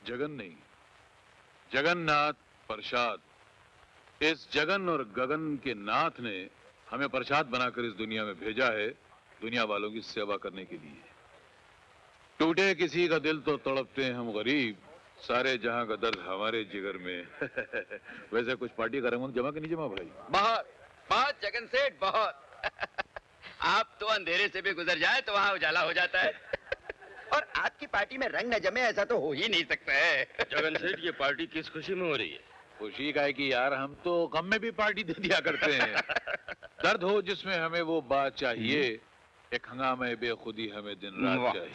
जगन नहीं, जगन्नाथ प्रसाद। इस जगन और गगन के नाथ ने हमें प्रसाद बनाकर इस दुनिया में भेजा है, दुनिया वालों की सेवा करने के लिए। टूटे किसी का दिल तो तड़पते हैं हम गरीब, सारे जहां का दर्द हमारे जिगर में। वैसे कुछ पार्टी का रंग जमा कि नहीं जमा भाई? बहुत बहुत जगन सेठ, बहुत। आप तो अंधेरे से भी गुजर जाए तो वहां उजाला हो जाता है। और आपकी पार्टी में रंग न जमे ऐसा तो हो ही नहीं सकता है। जगन सेठ, ये पार्टी किस खुशी में हो रही है? खुशी का है कि यार हम तो गम में भी पार्टी दे दिया करते हैं। दर्द हो जिसमें हमें वो बात चाहिए, एक हंगामे बेखुदी हमें दिन रात चाहिए।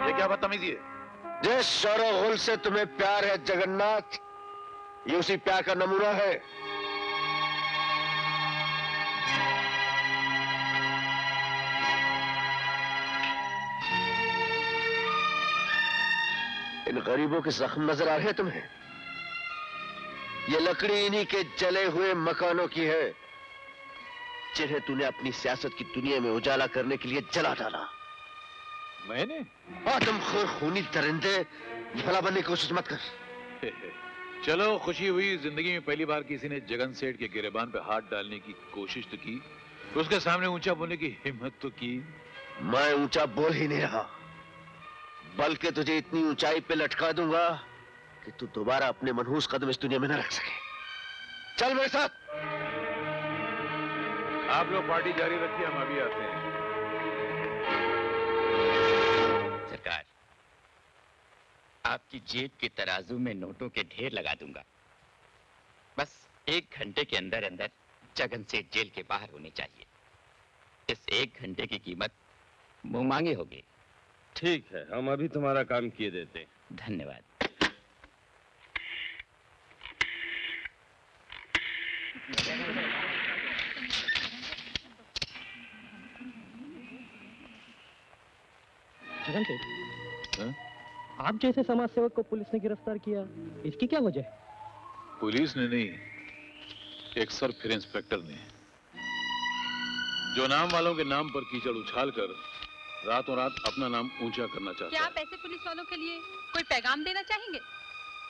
ये क्या बदतमीजी है? जिस शोर से तुम्हें प्यार है जगन्नाथ, ये उसी प्यार का नमूना है। इन गरीबों के जख्म नजर आ रहे हैं तुम्हें? ये लकड़ी इन्हीं के जले हुए मकानों की है, जिन्हें तूने अपनी सियासत की दुनिया में उजाला करने के लिए जला डाला। मैंने? आदमखोर खूनी दरिंदे, भला बनने की कोशिश मत कर। चलो खुशी हुई, जिंदगी में पहली बार किसी ने जगन सेठ के गिरेबान पे हाथ डालने की कोशिश तो की, उसके सामने ऊंचा बोलने की हिम्मत तो की। मैं ऊंचा बोल ही नहीं रहा, बल्कि तुझे इतनी ऊंचाई पे लटका दूंगा कि तू दोबारा अपने मनहूस कदम इस दुनिया में न रख सके। चल मेरे साथ। आप लोग पार्टी जारी रखिए, हम अभी आते हैं। सरकार, आपकी जेब के तराजू में नोटों के ढेर लगा दूंगा। बस 1 घंटे के अंदर अंदर जगन सेठ जेल के बाहर होने चाहिए। इस 1 घंटे की कीमत मुंह मांगे होगी। ठीक है, हम अभी तुम्हारा काम किए देते हैं। धन्यवाद। जगन सेठ, आप जैसे समाज सेवक को पुलिस ने गिरफ्तार किया, इसकी क्या वजह है? पुलिस ने नहीं, एक सर फिर इंस्पेक्टर ने, जो नाम वालों के नाम पर कीचड़ उछाल कर रातों रात अपना नाम ऊंचा करना चाहता है। क्या आप ऐसे पुलिस वालों के लिए कोई पैगाम देना चाहेंगे?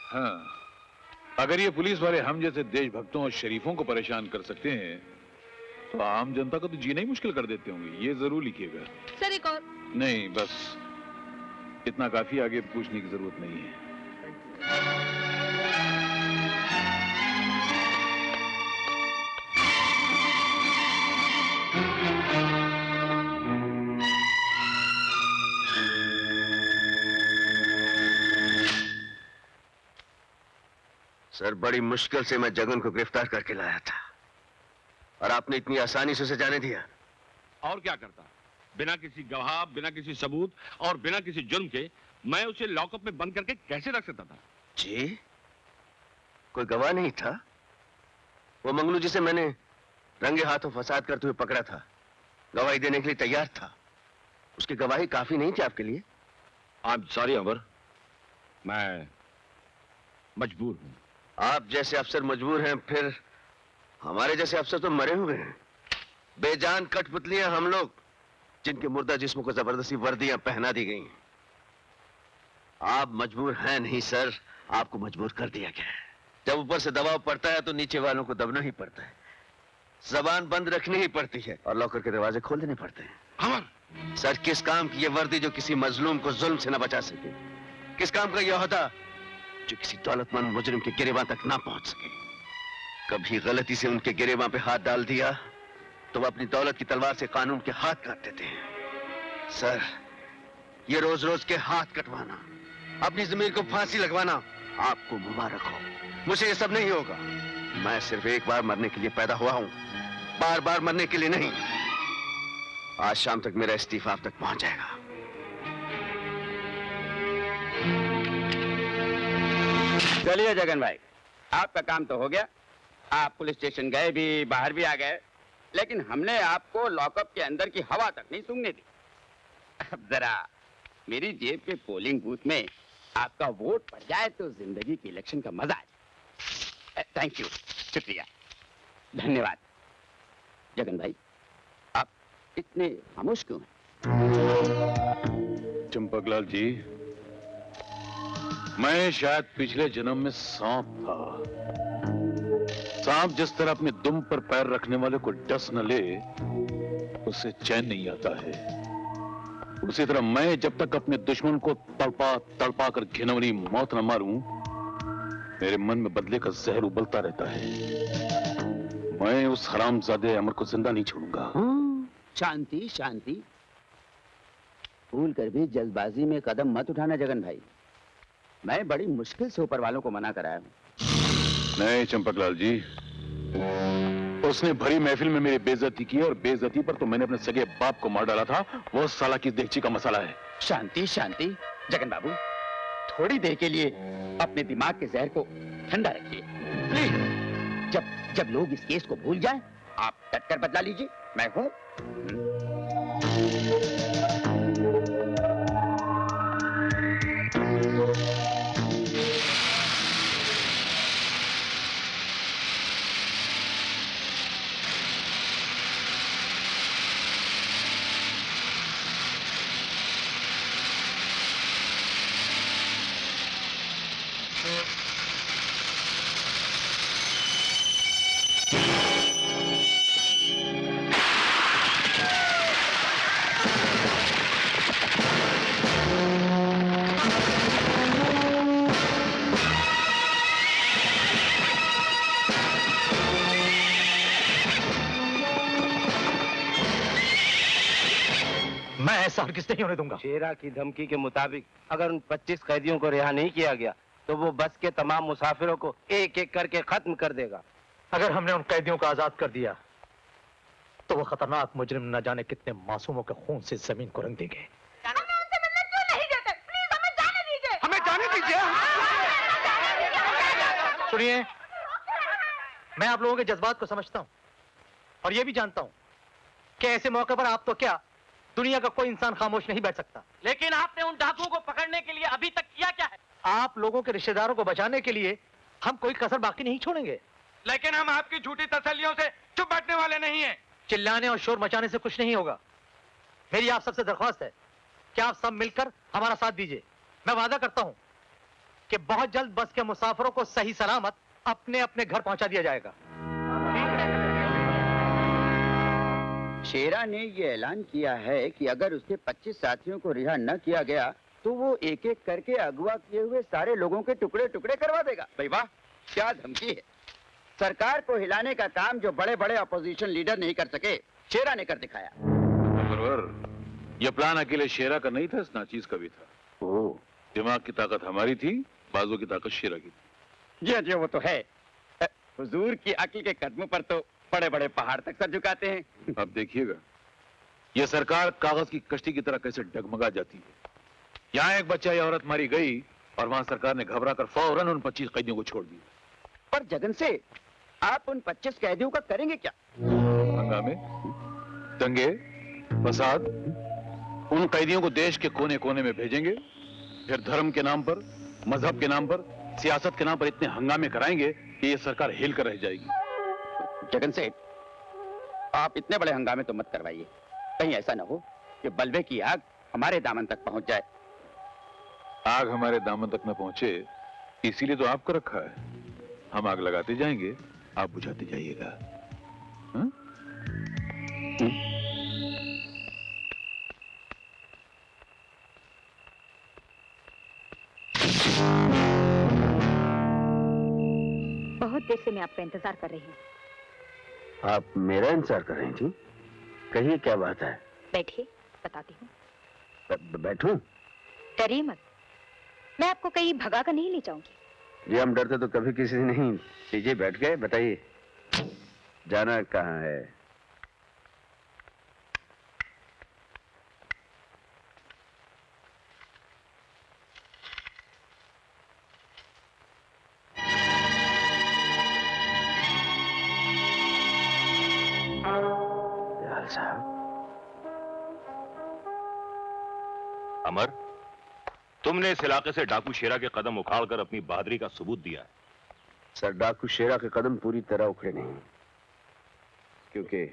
हाँ, अगर ये पुलिस वाले हम जैसे देशभक्तों और शरीफों को परेशान कर सकते हैं, तो आम जनता को तो जीना ही मुश्किल कर देते होंगे। ये जरूर लिखिएगा। सर एक और। नहीं, बस इतना काफी, आगे पूछने की जरूरत नहीं है। सर, बड़ी मुश्किल से मैं जगन को गिरफ्तार करके लाया था, और आपने इतनी आसानी से उसे जाने दिया। और क्या करता? बिना किसी गवाह, बिना किसी सबूत और बिना किसी जुर्म के मैं उसे लॉकअप में बंद करके कैसे रख सकता था? जी, कोई गवाह नहीं था? वो मंगलू जिसे मैंने रंगे हाथों फसाद करते हुए पकड़ा था, गवाही देने के लिए तैयार था। उसकी गवाही काफी नहीं थी आपके लिए? आई एम सॉरी अमर, मैं मजबूर हूं। आप जैसे अफसर मजबूर हैं, फिर हमारे जैसे अफसर तो मरे हुए हैं। बेजान कठपुतलियां हम लोग, जिनके मुर्दा जिस्मों को जबरदस्ती वर्दियां पहना दी गई हैं। आप मजबूर हैं नहीं सर, आपको मजबूर कर दिया गया है। जब ऊपर से दबाव पड़ता है तो नीचे वालों को दबना ही पड़ता है, जबान बंद रखनी ही पड़ती है और लॉकर के दरवाजे खोल देने पड़ते हैं। अमर सर, किस काम की ये वर्दी जो किसी मजलूम को जुल्म से न बचा सके? किस काम का यह ओहदा जो किसी दौलतमंद मुजरिम के गिरेबान तक ना पहुंच सके? कभी गलती से उनके गिरेबान पे हाथ डाल दिया तो वो अपनी दौलत की तलवार से कानून के हाथ काट देते हैं। सर, ये रोज रोज के हाथ कटवाना, अपनी जमीन को फांसी लगवाना आपको मुबारक हो। मुझे ये सब नहीं होगा। मैं सिर्फ एक बार मरने के लिए पैदा हुआ हूं, बार बार मरने के लिए नहीं। आज शाम तक मेरा इस्तीफा आप तक पहुंच जाएगा। चलिए जगन भाई, आपका काम तो हो गया। आप पुलिस स्टेशन गए भी, बाहर भी आ गए, लेकिन हमने आपको लॉकअप के अंदर की हवा तक नहीं सूंघने दी। अब जरा मेरी जेब के पोलिंग बूथ में आपका वोट पड़ जाए तो जिंदगी के इलेक्शन का मजा आ जाए। थैंक यू, शुक्रिया, धन्यवाद। जगन भाई, आप इतने खामोश क्यों हैं? चंपकलाल जी, मैं शायद पिछले जन्म में सांप था। सांप जिस तरह अपने दुम पर पैर रखने वाले को डस न ले, उससे चैन नहीं आता है, उसी तरह मैं जब तक अपने दुश्मन को तड़पा तड़पा कर घिनौनी मौत न मारूं, मेरे मन में बदले का जहर उबलता रहता है। मैं उस हरामजादे अमर को जिंदा नहीं छोड़ूंगा। शांति शांति, भूल कर भी जल्दबाजी में कदम मत उठाना जगन भाई। मैं बड़ी मुश्किल से ऊपर वालों को मना कराया हूं। नहीं चंपकलाल जी, उसने भरी महफिल में मेरी बेइज्जती की, और बेइज्जती पर तो मैंने अपने सगे बाप को मार डाला था। वो साला की देगची का मसाला है। शांति शांति जगन बाबू, थोड़ी देर के लिए अपने दिमाग के जहर को ठंडा रखिए प्लीज। जब लोग इस केस को भूल जाएं, आप डटकर बदला लीजिए, मैं हूं। हरगिज़ नहीं होने दूंगा। शेरा की धमकी के मुताबिक अगर उन 25 कैदियों को रिहा नहीं किया गया तो वो बस के तमाम मुसाफिरों को एक एक करके खत्म कर देगा। अगर हमने उन कैदियों को आजाद कर दिया तो वो खतरनाक मुजरिम न जाने कितने मासूमों के खून से जमीन को रंग देंगे। हमें उनसे मिलने क्यों नहीं देते? प्लीज हमें जाने दीजिए। हमें जाने दीजिए। सुनिए, मैं आप लोगों के जज्बात को समझता हूँ और ये भी जानता हूँ कि ऐसे मौके पर आप तो क्या, दुनिया का कोई इंसान खामोश नहीं बैठ सकता। लेकिन आपने उन डाकुओं को पकड़ने के लिए अभी तक किया क्या है? आप लोगों के रिश्तेदारों को बचाने के लिए हम कोई कसर बाकी नहीं छोड़ेंगे। लेकिन हम आपकी झूठी तसल्लियों से चुप बैठने वाले नहीं हैं। चिल्लाने और शोर मचाने से कुछ नहीं होगा। मेरी आप सबसे दरख्वास्त है कि आप सब मिलकर हमारा साथ दीजिए। मैं वादा करता हूं कि बहुत जल्द बस के मुसाफिरों को सही सलामत अपने अपने घर पहुंचा दिया जाएगा। शेरा ने ये ऐलान किया है कि अगर उसके 25 साथियों को रिहा न किया गया तो वो एक एक करके अगवा किए हुए सारे लोगों के टुकड़े टुकड़े करवा देगा। भाई वाह, क्या धमकी है। सरकार को हिलाने का काम जो बड़े बड़े अपोजिशन लीडर नहीं कर सके, शेरा ने कर दिखाया। ये प्लान अकेले शेरा का नहीं था, इस नाचीज का भी था। ओह, दिमाग की ताकत हमारी थी, बाजू की ताकत शेरा की थी। जी हाँ जी, वो तो है। हुजूर की अक्ल के कदमों पर तो बड़े बड़े पहाड़ तक सर झुकाते हैं। अब देखिएगा ये सरकार कागज की कश्ती की तरह कैसे डगमगा जाती है। यहाँ एक बच्चा या औरत मारी गई और वहां सरकार ने घबरा कर फौरन उन 25 कैदियों को छोड़ दिया। पर जगन से आप उन 25 कैदियों का करेंगे क्या? हंगामे, दंगे, फसाद, उन कैदियों को देश के कोने कोने में भेजेंगे, फिर धर्म के नाम पर, मजहब के नाम पर, सियासत के नाम पर इतने हंगामे कराएंगे कि ये सरकार हिल कर रह जाएगी। जगन से आप इतने बड़े हंगामे तो मत करवाइए, कहीं ऐसा ना हो कि बलवे की आग हमारे दामन तक पहुंच जाए। आग हमारे दामन तक न पहुंचे इसीलिए तो आपको रखा है। हम आग लगाते जाएंगे, आप बुझाते जाइएगा। हाँ? बहुत देर से मैं आपका इंतजार कर रही हूँ। आप मेरा इंतजार कर रही थी? कहिए क्या बात है? बैठिए, बताती हूँ। बैठूं? डरिए मत, मैं आपको कहीं भगा कर नहीं ले जाऊंगी। जी हम डरते तो कभी किसी से नहीं। लीजिए बैठ गए, बताइए जाना कहाँ है? साहब, अमर, तुमने इस इलाके से डाकू शेरा के कदम उखाड़कर अपनी बहादुरी का सबूत दिया है। सर, डाकू शेरा के कदम पूरी तरह उखड़े नहीं, क्योंकि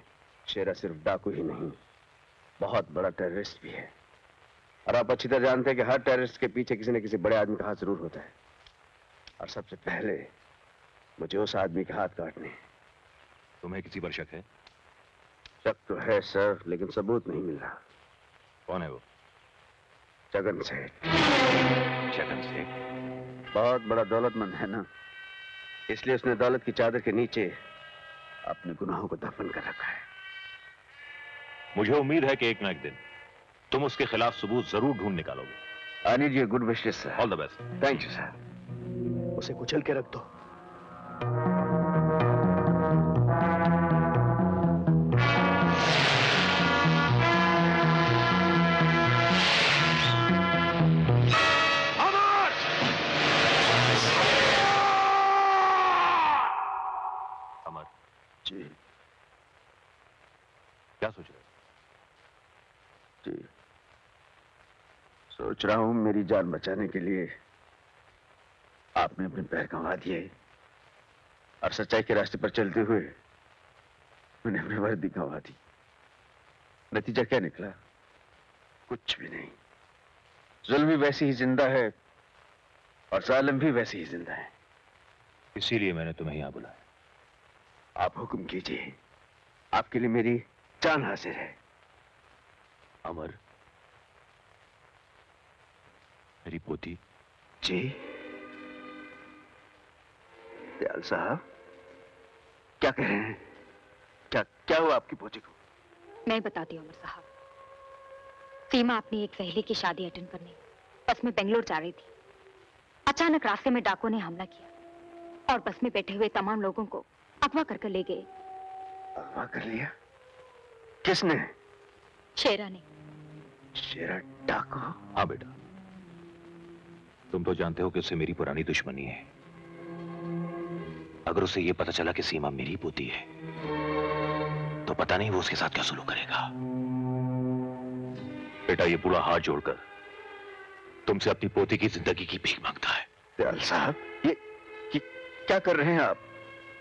शेरा सिर्फ डाकू ही नहीं, बहुत बड़ा टेररिस्ट भी है। और आप अच्छी तरह जानते हैं कि हर टेररिस्ट के पीछे किसी न किसी बड़े आदमी का हाथ जरूर होता है, और सबसे पहले मुझे उस आदमी के हाथ काटने हैं। तुम्हें किसी पर शक है? शक तो है सर, लेकिन सबूत नहीं मिल रहा। कौन है वो? जगन सेठ। जगन सेठ बहुत बड़ा दौलतमंद है ना, इसलिए उसने दौलत की चादर के नीचे अपने गुनाहों को दफन कर रखा है। मुझे उम्मीद है कि एक न एक दिन तुम उसके खिलाफ सबूत जरूर ढूंढ निकालोगे। I need your good wishes sir. All the best. Thank you sir. उसे कुचल के रख दो। अमर जी क्या सोच रहे हो? जी सोच रहा हूं मेरी जान बचाने के लिए आपने अपने पैर गंवा दिए, और सच्चाई के रास्ते पर चलते हुए मैंने अपनी वर्दी गंवा दी। नतीजा क्या निकला? कुछ भी नहीं। जुल्म भी वैसे ही जिंदा है और जालिम भी वैसे ही जिंदा है। इसीलिए मैंने तुम्हें यहां बुलाया। आप हुक्म कीजिए, आपके लिए मेरी जान हाजिर है। अमर, मेरी पोती। जी दयाल साहब, क्या कह रहे हैं? क्या हुआ आपकी पोती को? मैं बताती हूँ अमर साहब। सीमा अपनी एक सहेली की शादी अटेंड करने बस में बेंगलोर जा रही थी। अचानक रास्ते में डाकुओं ने हमला किया और बस में बैठे हुए तमाम लोगों को अगवा करके ले गए। अगवा कर लिया? किसने? शेरा ने। शेरा डाकू? हाँ बेटा, तुम तो जानते हो कि उससे मेरी पुरानी दुश्मनी है। अगर उसे यह पता चला कि सीमा मेरी पोती है तो पता नहीं वो उसके साथ क्या सुलूक करेगा। बेटा, ये बूढ़ा हाथ जोड़कर तुमसे अपनी पोती की जिंदगी की भीख मांगता है। दयाल साहब, ये क्या कर रहे हैं आप?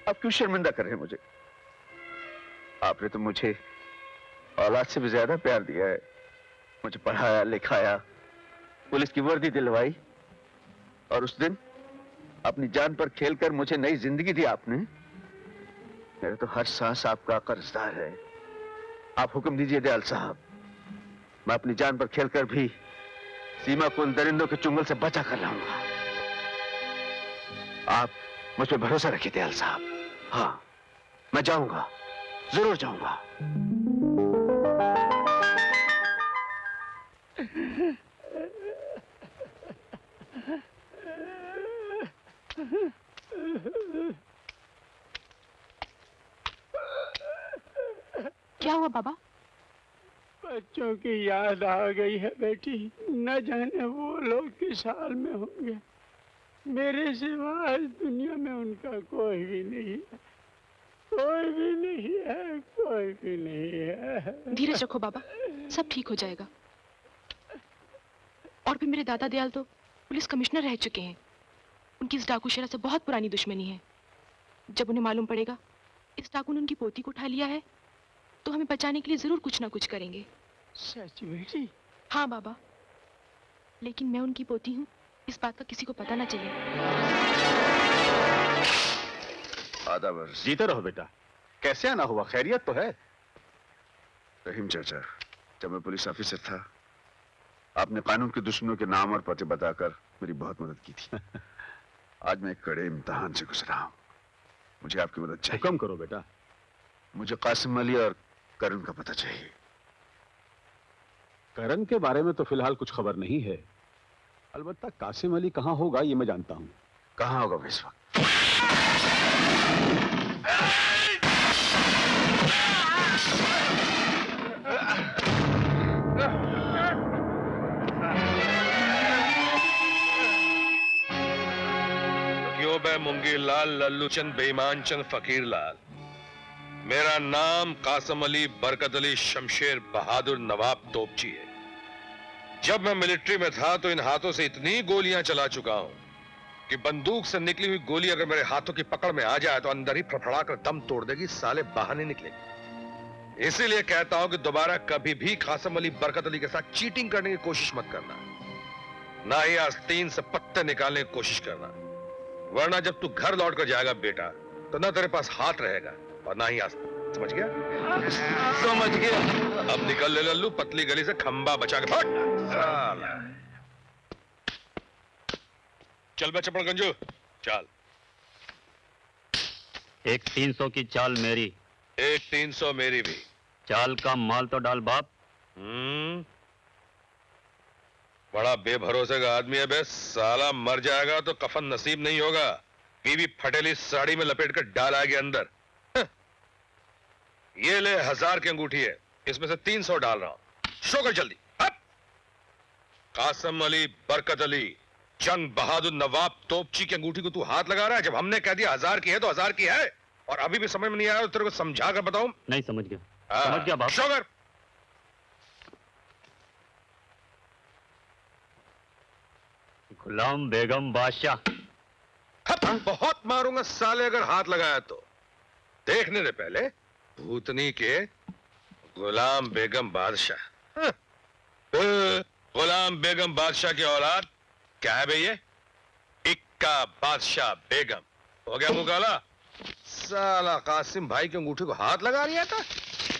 आप क्यों शर्मिंदा कर रहे हैं मुझे? आपने तो मुझे औलाद से भी ज्यादा प्यार दिया है। मुझे पढ़ाया लिखाया, पुलिस की वर्दी दिलवाई, और उस दिन अपनी जान पर खेलकर मुझे नई जिंदगी दी आपने। मेरा तो हर सांस आपका कर्जदार है। आप हुक्म दीजिए दयाल साहब, मैं अपनी जान पर खेलकर भी सीमा को उन दरिंदों के चुंगल से बचा कर लाऊंगा। आप मुझ पर भरोसा रखिए दयाल साहब। हाँ, मैं जाऊंगा, जरूर जाऊंगा। क्या हुआ बाबा? बच्चों की याद आ गई है बेटी। न जाने वो लोग किस हाल में होंगे। मेरे सिवा इस दुनिया में उनका कोई भी नहीं है। कोई भी नहीं है, कोई भी नहीं है। धीरज रखो बाबा, सब ठीक हो जाएगा। और भी मेरे दादा दयाल तो पुलिस कमिश्नर रह चुके हैं। उनकी इस डाकू शेरा से बहुत पुरानी दुश्मनी है। जब उन्हें मालूम पड़ेगा इस डाकू ने उनकी पोती को उठा लिया है तो हमें बचाने के लिए जरूर कुछ ना कुछ करेंगे। सच बेटी? हाँ बाबा, लेकिन मैं उनकी पोती हूँ, इस बात का किसी को पता ना चले। आदाब अर्ज़। जीते रहो बेटा। कैसे आना हुआ? खैरियत तो है? रहीम चाचा, जब मैं पुलिस ऑफिसर था आपने कानून के दुश्मनों के नाम और पते बताकर मेरी बहुत मदद की थी। आज मैं एक कड़े इम्तिहान से गुजरा हूँ। मुझे आपकी मदद चाहिए। हुक्म करो बेटा। मुझे कासिम अली और करण का पता चाहिए। करण के बारे में तो फिलहाल कुछ खबर नहीं है। अलबत्ता कासिम अली कहाँ होगा ये मैं जानता हूँ। कहाँ होगा वो इस वक्त? मुंगी लाल, लल्लू चंद, बेईमान चंद, फकीर लाल। मेरा नाम कासिम अली बरकत अली शमशेर बहादुर नवाब तोपची है। जब मैं मिलिट्री में था तो इन हाथों से इतनी गोलियां चला चुका हूं कि बंदूक से निकली हुई गोली अगर मेरे हाथों की पकड़ में आ जाए तो अंदर ही फड़फड़ा कर दम तोड़ देगी, साले बाहर नहीं निकलेगी। इसीलिए कहता हूं कि दोबारा कभी भी कासिम अली बरकत अली के साथ चीटिंग करने की कोशिश मत करना, ना ही आस्तीन से पत्ते निकालने की कोशिश करना, वरना जब तू घर लौट कर जाएगा बेटा तो ना तेरे पास हाथ रहेगा और ना ही आस्तीन। समझ गया? समझ गया। अब निकल ले लल्लू, पतली गली से खंबा बचा के फट। चल बे चपड़ गंजू, चल। एक 300 की चाल मेरी, एक 300 मेरी भी। चाल का माल तो डाल बाप। बड़ा बेभरोसे का आदमी है बे, साला मर जाएगा तो कफन नसीब नहीं होगा, बीवी फटेली साड़ी में लपेट कर डाल आएगी अंदर। ये ले 1000 की अंगूठी है, इसमें से 300 डाल रहा हूं, शो कर जल्दी। अब कासिम अली बरकत अली जंग बहादुर नवाब तोपची की अंगूठी को तू हाथ लगा रहा है? जब हमने कह दिया 1000 की है तो 1000 की है, और अभी भी समझ में नहीं आया तो तेरे को समझा कर बताऊं? नहीं समझ गया। समझ गया बाप। शो कर। गुलाम बेगम बादशाह। बहुत मारूंगा साले अगर हाथ लगाया तो। देखने दे पहले भूतनी के गुलाम बेगम बादशाह। गुलाम बेगम बादशाह की औलाद क्या है भैया? इक्का बादशाह बेगम। हो गया मुंह काला? साला कासिम भाई की अंगूठी को हाथ लगा लिया था।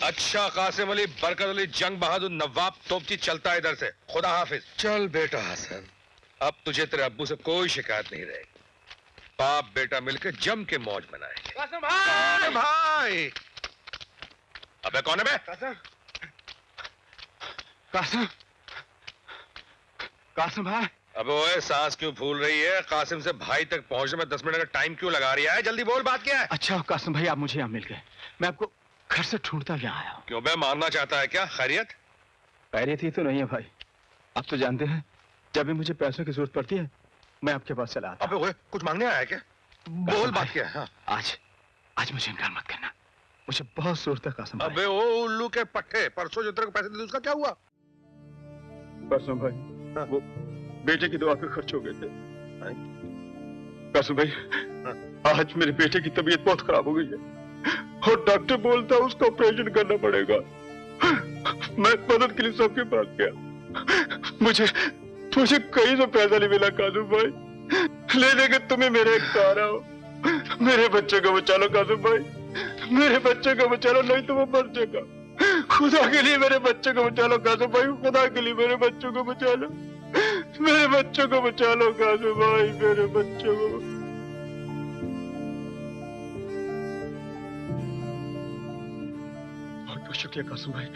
अच्छा कासिम अली बरकत अली जंग बहादुर नवाब तोपची, चलता है इधर से। खुदा हाफिज। चल बेटा हसन, अब तुझे तेरे अब्बू से कोई शिकायत नहीं रहेगी। बाप बेटा मिलकर जम के मौज मनाएंगे। कासिम भाई! भाई! अबे कौन है बे? कासिम, कासिम भाई। अब ओए सांस क्यों फूल रही है? कासिम से भाई तक पहुंचने में 10 मिनट का टाइम क्यों लगा रही है? जल्दी बोल, बात क्या है? अच्छा कासिम भाई, आप मुझे यहाँ मिल गए। मैं आपको घर से ढूंढता यहाँ आया हूँ। क्यों बे, मारना चाहता है क्या? खैरियत? खैरियत ही तो नहीं है भाई। आप तो जानते हैं जब भी मुझे पैसों की जरूरत पड़ती है मैं आपके पास चला आता। अबे ओए, कुछ मांगने आया है क्या? बोल बात क्या है? हाँ। आज मुझे इनकार मत करना, मुझे बहुत जरूरत है कासिम भाई। अबे ओ उल्लू के पट्टे, परसों जो तेरे को पैसे दिए उसका क्या हुआ? कासिम भाई, वो बेटे की दवा पे खर्च हो गए थे। कासिम भाई, आज मेरे बेटे की तबीयत बहुत खराब हो गई है और डॉक्टर बोलता है उसका ऑपरेशन करना पड़ेगा। मैं मदद के लिए सबके पास गया, मुझे कहीं से पैसा नहीं मिला। कासिम भाई, ले लेके तुम्हें मेरे एक सहारा हो। मेरे बच्चे को बचा लो कासिम भाई, मेरे बच्चे को बचा लो, नहीं तो वो मर जाएगा। खुदा के लिए मेरे बच्चे को बचा लो कासिम भाई, खुदा के लिए मेरे बच्चों को बचा लो, मेरे बच्चों को बचा लो कासिम भाई, मेरे बच्चों को। बहुत बहुत शुक्रिया कासिम भाई,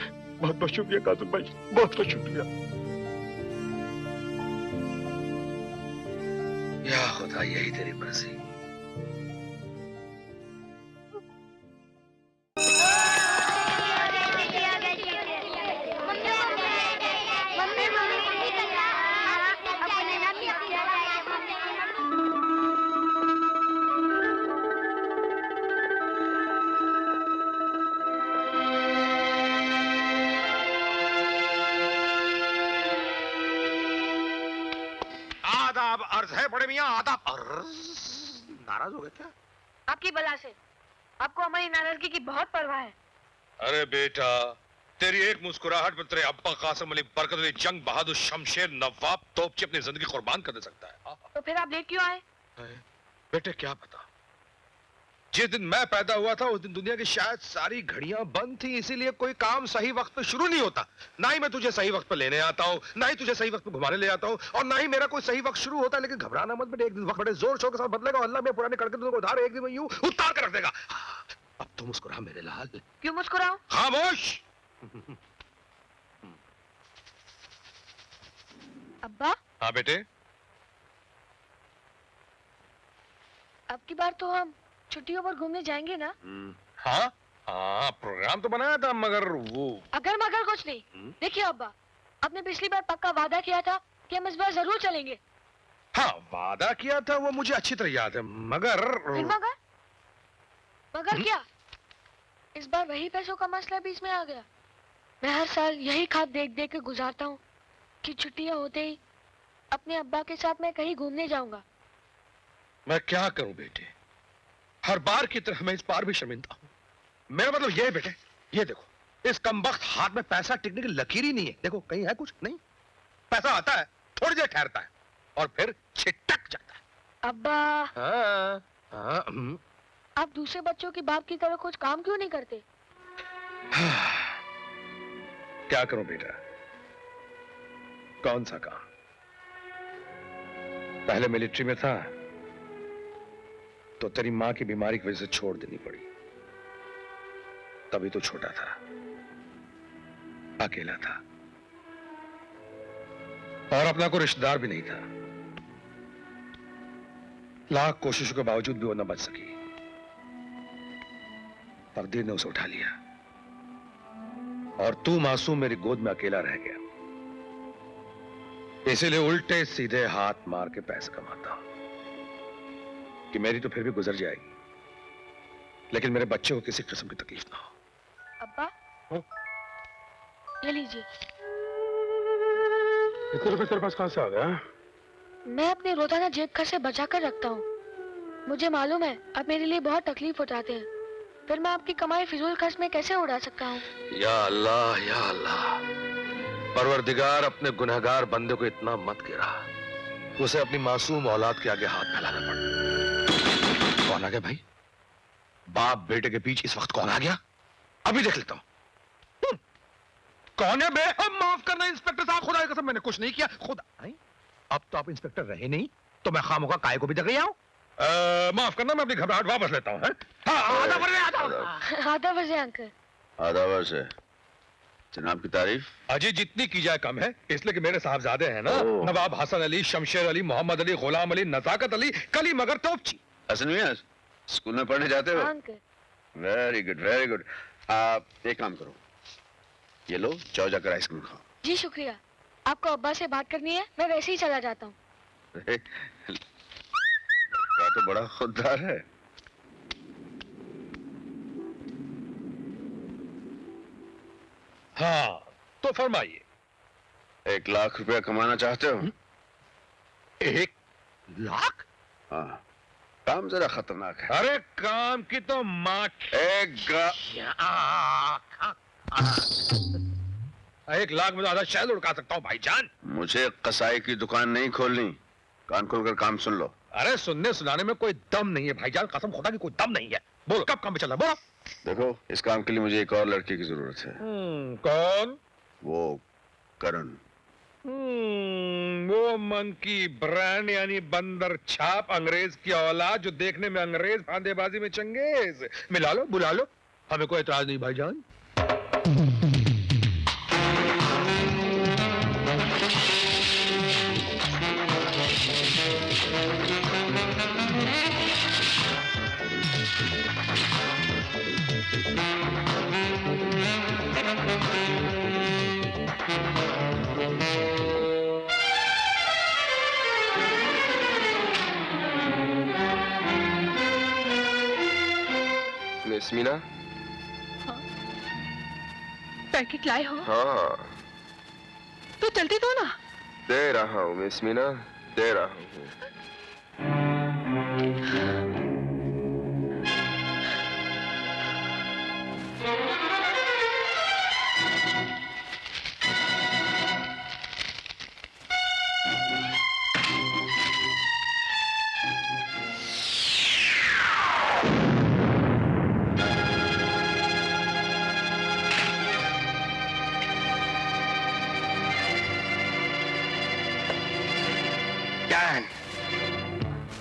बहुत बहुत शुक्रिया कासिम भाई, बहुत बहुत शुक्रिया। या खुदा, यही तेरी मर्जी। आदाब अर्ज है बड़े मियां, आदाब अर्ज। नाराज हो गए क्या? आपकी बला से, आपको हमारी नाराजगी की बहुत परवाह है। अरे बेटा, तेरी एक मुस्कुराहट पर तेरे अब्बा कासिम अली बरकत अली जंग बहादुर शमशेर नवाब तोपची अपनी जिंदगी कुर्बान कर दे सकता है। तो फिर आप लेट क्यों आए? बेटे क्या पता, जिस दिन मैं पैदा हुआ था उस दिन दुनिया की शायद सारी घड़ियां बंद थी, इसीलिए कोई काम सही वक्त पे शुरू नहीं होता। ना ही मैं तुझे सही वक्त पे लेने आता हूँ, ना ही तुझे सही वक्त पे घुमाने ले आता हूँ, और ना ही मेरा कोई सही वक्त शुरू होता है। लेकिन घबराना मत बेटे, एक दिन वक्त बड़े जोर शोर के साथ बदलेगा। अल्लाह में पुराने कड़के तुमको उधार एक दिन में यूं उतार कर रख देगा। अब तू मुस्कुरा मेरे लाल। क्यों मुस्कुराऊं? खामोश। अब्बा। हाँ बेटे। अब की बार तो हम छुट्टियों पर घूमने जाएंगे ना? हाँ हाँ, प्रोग्राम तो बनाया था, मगर वो अगर मगर कुछ नहीं। देखिए अब्बा, आपने पिछली बार पक्का वादा किया था कि हम इस बार जरूर चलेंगे। हाँ, वादा किया था वो मुझे अच्छी तरह याद है, मगर मगर क्या? इस बार वही पैसों का मसला बीच में आ गया। मैं हर साल यही खाद देख देख के गुजारता हूँ कि छुट्टियां होते ही अपने अब्बा के साथ मैं कहीं घूमने जाऊंगा। मैं क्या करूं बेटे, हर बार की तरह मैं इस बार भी शर्मिंदा हूं। मेरा मतलब ये है बेटे, ये देखो, इस कमबख्त हाथ में पैसा टिकने की लकीर ही नहीं है। देखो कहीं है कुछ? नहीं। पैसा आता है, थोड़ी देर ठहरता है और फिर छिटक जाता है। अब्बा। हाँ, हाँ, आप दूसरे बच्चों की बाप की तरह कुछ काम क्यों नहीं करते? क्या करूं बेटा, कौन सा काम? पहले मिलिट्री में था तो तेरी मां की बीमारी की वजह से छोड़ देनी पड़ी। तभी तो छोटा था, अकेला था और अपना कोई रिश्तेदार भी नहीं था। लाख कोशिशों के बावजूद भी वो न बच सकी। तकदीर ने उसे उठा लिया और तू मासूम मेरी गोद में अकेला रह गया। इसीलिए उल्टे सीधे हाथ मार के पैसे कमाता हूं कि मेरी तो फिर भी गुजर जाएगी, लेकिन मेरे बच्चे को किसी किस्म की तकलीफ ना हो। अब्बा, ये लीजिए। इतने रुपए तेरे पास कहां से आ गया? मैं अपने रोजाना जेब खर्च से बचा कर रखता हूँ। मुझे मालूम है अब मेरे लिए बहुत तकलीफ उठाते हैं, फिर मैं आपकी कमाई फिजूल खर्च में कैसे उड़ा सकता हूँ? या अल्लाह, या अल्लाह, परवरदिगार अपने गुनहगार बंदे को इतना मत गिरा, उसे अपनी मासूम औलाद के आगे हाथ फैलाना पड़ा। कौन आ गया भाई? बाप बेटे के बीच इस वक्त कौन आ गया? अभी देख लेता हूं। कौन है बे? माफ करना इंस्पेक्टर साहब, खुदा की कसम मैंने कुछ नहीं किया। खुदा, अब तो आप इंस्पेक्टर रहे नहीं तो मैं खामोगा काय को भी दे गया हूं। माफ करना, मैं अपनी घबराहट वापस लेता हूं। आधा बजे अंकल। आधा वर्ष है। जनाब की तारीफ अजी जितनी की जाए कम है, इसलिए कि मेरे साहबजादे हैं ना, नवाब हसन अली, शमशेर अली, मोहम्मद अली, गुलाम अली, नजाकत अली, कली मगर तोपची। हसन मियां स्कूल में पढ़ने जाते हो? Very good, very good. आप एक काम करो, ये लो जाओ जाकर आइसक्रीम खाओ। जी शुक्रिया। आपको अब्बा से बात करनी है, मैं वैसे ही चला जाता हूँ। तो बड़ा खुददार है। हाँ तो फरमाइए। 1 लाख रुपया कमाना चाहते हो? 1 लाख? हाँ, काम जरा खतरनाक है। अरे काम की तो माँ। 1 लाख में तो आधा शहर उड़का सकता हूँ भाईजान। मुझे कसाई की दुकान नहीं खोलनी, कान खोलकर काम सुन लो। अरे सुनने सुनाने में कोई दम नहीं है भाईजान, कसम खुदा की कोई दम नहीं है। बोलो कब काम पे चल रहा, बोलो। देखो इस काम के लिए मुझे एक और लड़की की जरूरत है। कौन? वो करण। वो मंकी ब्रांड यानी बंदर छाप, अंग्रेज की औलाद जो देखने में अंग्रेज, फांदेबाजी में चंगेज। मिला लो, बुला लो, हमें कोई एतराज नहीं भाईजान। मिस मीना? हाँ? पैकेट लाए हो? हाँ। तो जल्दी दो ना। दे रहा हूँ मिस मीना, दे रहा हूँ।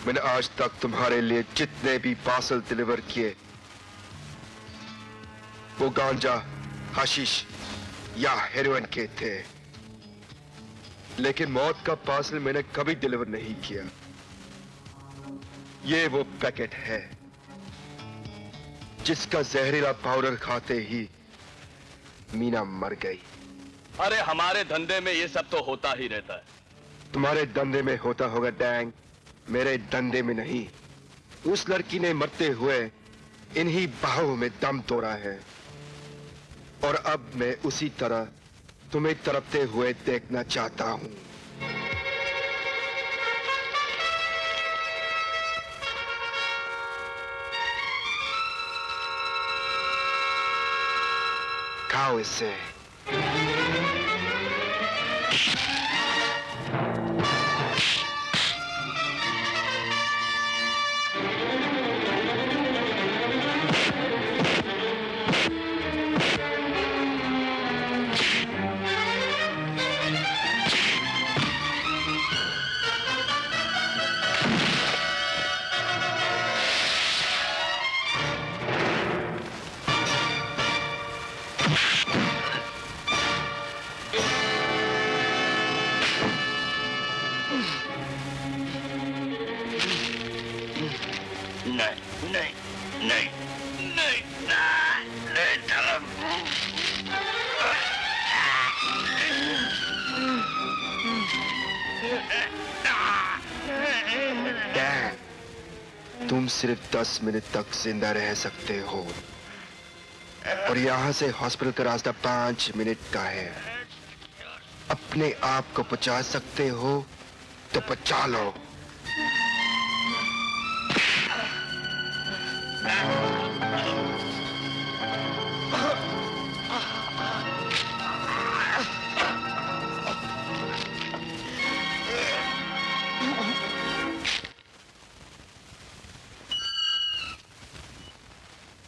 मैंने आज तक तुम्हारे लिए जितने भी पार्सल डिलीवर किए, वो गांजा, हशीश या हेरोइन के थे, लेकिन मौत का पार्सल मैंने कभी डिलीवर नहीं किया। ये वो पैकेट है जिसका जहरीला पाउडर खाते ही मीना मर गई। अरे हमारे धंधे में ये सब तो होता ही रहता है। तुम्हारे धंधे में होता होगा डैंग, मेरे धंधे में नहीं। उस लड़की ने मरते हुए इन्हीं बाहों में दम तोड़ा है और अब मैं उसी तरह तुम्हें तड़पते हुए देखना चाहता हूं। खाओ जाओ इससे। तुम सिर्फ 10 मिनट तक जिंदा रह सकते हो और यहां से हॉस्पिटल का रास्ता 5 मिनट का है। अपने आप को बचा सकते हो तो बचा लो।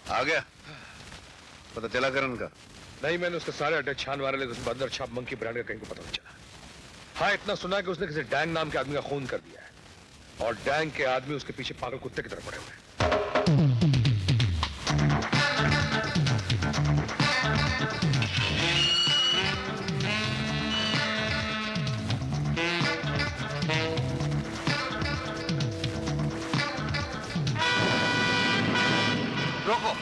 आ गया? पता चला करण का? नहीं, मैंने उसके सारे अड्डे छान मारे लेकिन उसमें बंदर छाप मंकी ब्रांड का कहीं को पता नहीं चला। हाँ, इतना सुना कि उसने किसी डैंग नाम के आदमी का खून कर दिया है और डैंग के आदमी उसके पीछे पागल कुत्ते की तरह पड़े हुए हैं। रोको।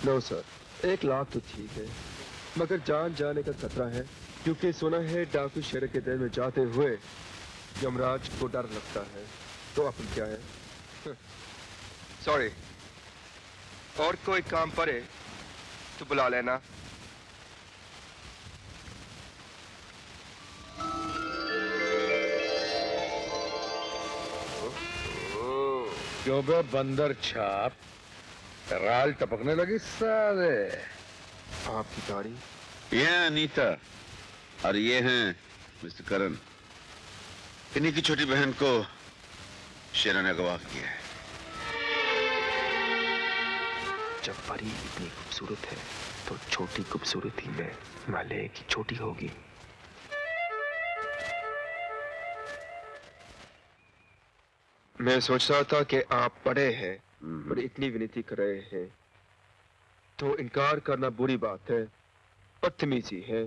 नो सर, 1 लाख तो ठीक है, मगर जान जाने का खतरा है क्योंकि सुना है डाकू शेर के दिल में जाते हुए यमराज को डर लगता है। तो अपन क्या है? सॉरी, और कोई काम पड़े तो बुला लेना। क्यों बे बंदर छाप, राल टपकने लगी सारे। आपकी गाड़ी? ये है अनीता और ये हैं मिस्टर करण। इन्हीं की छोटी बहन को शेरा ने अगवा किया है। जब परी इतनी खूबसूरत है तो छोटी खूबसूरती में माले की छोटी होगी। मैं सोच रहा था कि आप बड़े हैं और इतनी विनती कर रहे हैं तो इनकार करना बुरी बात है, बदतमीजी है,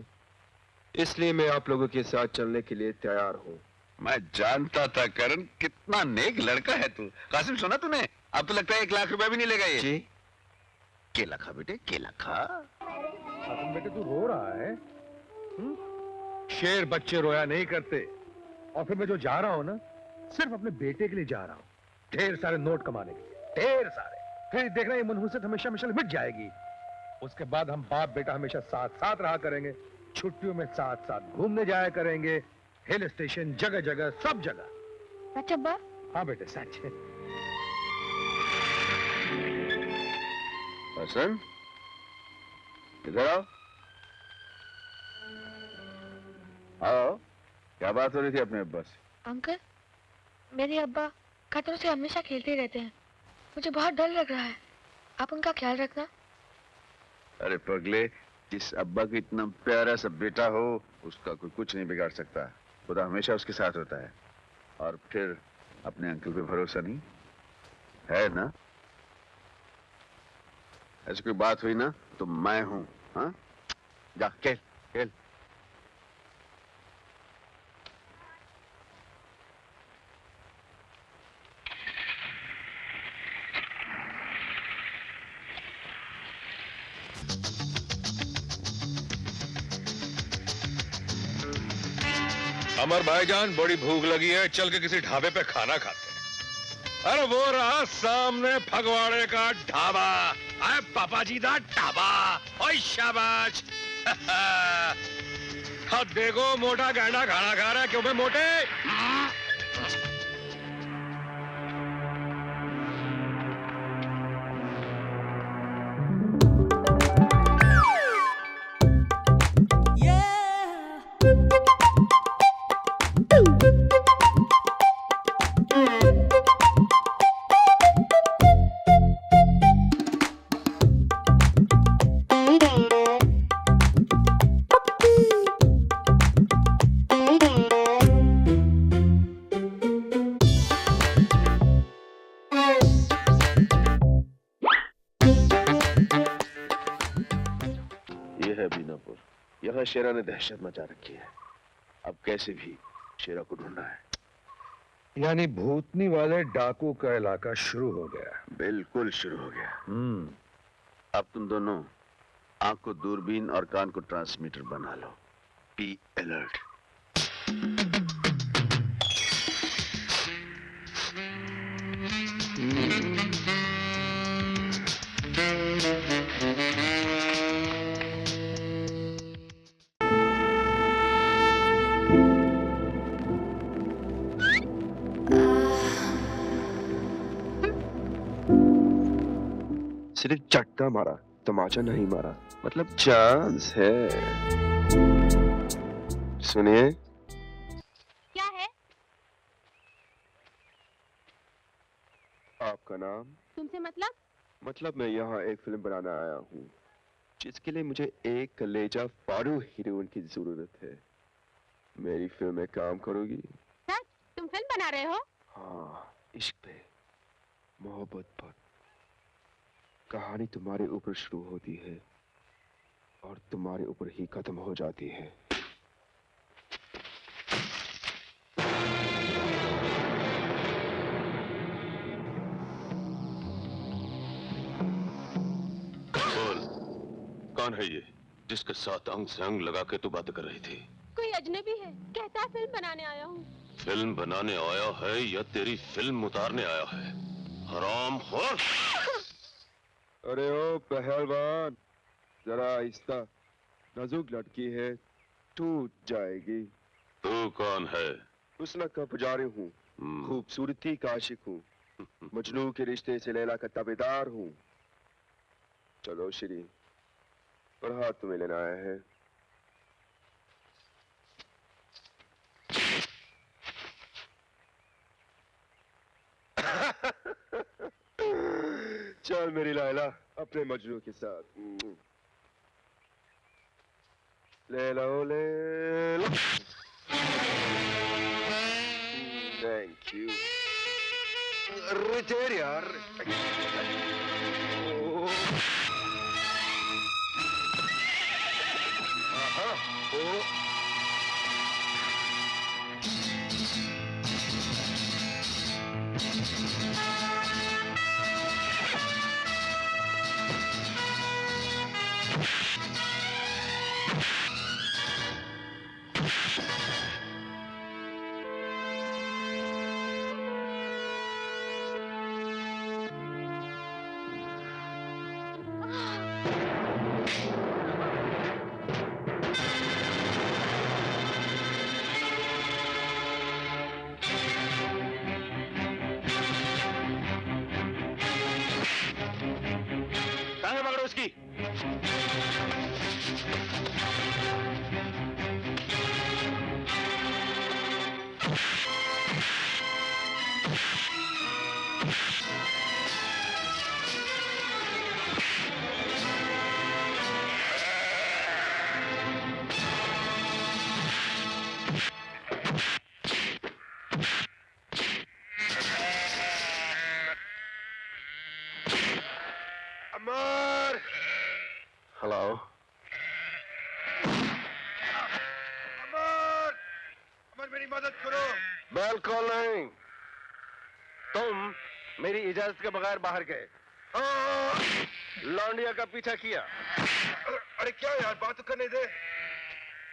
इसलिए मैं आप लोगों के साथ चलने के लिए तैयार हूँ। मैं जानता था करण, कितना नेक लड़का है तू। कासिम, सुना तूने? अब तो लगता है 1 लाख रुपया भी नहीं लेगा ये। जी? केला खा बेटे, केला खा। कासिम बेटे, तू रो रहा है? शेर बच्चे रोया नहीं करते। और फिर मैं जो जा रहा हूँ ना, सिर्फ अपने बेटे के लिए जा रहा हूँ, ढेर सारे नोट कमाने के लिए, ढेर सारे। फिर देखना ये मनहूसियत हमेशा हमेशा मिट जाएगी। उसके बाद हम बाप बेटा हमेशा साथ साथ रहा करेंगे, छुट्टियों में साथ साथ घूमने जाया करेंगे, हिल स्टेशन, जगह जगह, सब जगह। अच्छा अब्बा? हाँ बेटे, सच है। हसन, इधर आओ। आओ, क्या बात हो रही थी अपने अब्बा से? अंकल, मेरे अब्बा खतरों से हमेशा खेलते रहते हैं, मुझे बहुत डर लग रहा है, आप उनका ख्याल रखना। अरे पगले, जिस अब्बा का इतना प्यारा सा बेटा हो उसका कोई कुछ नहीं बिगाड़ सकता। खुदा हमेशा उसके साथ होता है। और फिर अपने अंकल पे भरोसा नहीं है ना? ऐसी कोई बात हुई ना तो मैं हूं। हाँ, जा खेल खेल। अमर भाईजान, बड़ी भूख लगी है, चल के किसी ढाबे पे खाना खाते हैं। अरे वो रहा सामने फगवाड़े का ढाबा। अरे पापा जी दा ढाबा। ओए शाबाश। हाँ देखो, मोटा गांडा खाना खा रहा है। क्यों बे मोटे? यहाँ शेरा ने दहशत मचा रखी है। अब कैसे भी शेरा को ढूंढना है। यानी भूतनी वाले डाकू का इलाका शुरू हो गया। बिल्कुल शुरू हो गया। अब तुम दोनों आंख को दूरबीन और कान को ट्रांसमीटर बना लो। Be alert. सिर्फ झटका मारा, तमाचा नहीं मारा। मतलब चांस है। सुनिए। क्या है? आपका नाम? तुमसे मतलब? मतलब मैं यहाँ एक फिल्म बनाने आया हूँ, जिसके लिए मुझे एक कलेजा फाड़ू हीरोइन की जरूरत है। मेरी फिल्म में काम करोगी? सच? तुम फिल्म बना रहे हो? हाँ, इश्क पे, मोहब्बत पर। कहानी तुम्हारे ऊपर शुरू होती है और तुम्हारे ऊपर ही खत्म हो जाती है। बोल, कौन है ये जिसके साथ अंग से अंग लगा के तू बात कर रही थी? कोई अजनबी है, कहता है फिल्म बनाने आया हूँ। फिल्म बनाने आया है या तेरी फिल्म उतारने आया है? हरामखोर! अरे ओ पहलवान, जरा आहिस्ता, नाजुक लड़की है, टूट जाएगी। तू कौन है? हुस्न का पुजारी हूँ, खूबसूरती का आशिक हूँ, मजनू के रिश्ते से लैला का ताबेदार हूँ। चलो श्री, और हाथ तुम्हें लेना आया है। चल मेरी लैला अपने मजनू के साथ। लैला ओ लैला। Thank you. रिटेर यार। नहीं, तुम मेरी इजाजत के बगैर बाहर गए, लौंडिया का पीछा किया। अरे क्या यार, बात तो करने दे।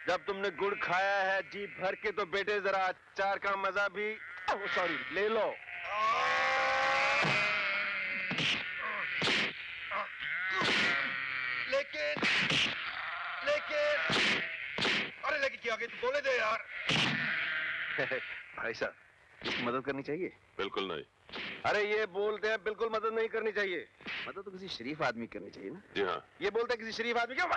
जब तुमने गुड़ खाया है जी भर के, तो बेटे जरा अचार का मजा भी सॉरी ले लो। लेकिन अरे लेकिन क्या आगे तो बोले दे यार। भाई साहब, कुछ मदद करनी चाहिए? बिल्कुल नहीं। अरे ये बोलते हैं बिल्कुल मदद नहीं करनी चाहिए। मदद तो किसी शरीफ आदमी करनी चाहिए ना। जी हाँ। ये बोलते हैं किसी शरीफ आदमी क्यों?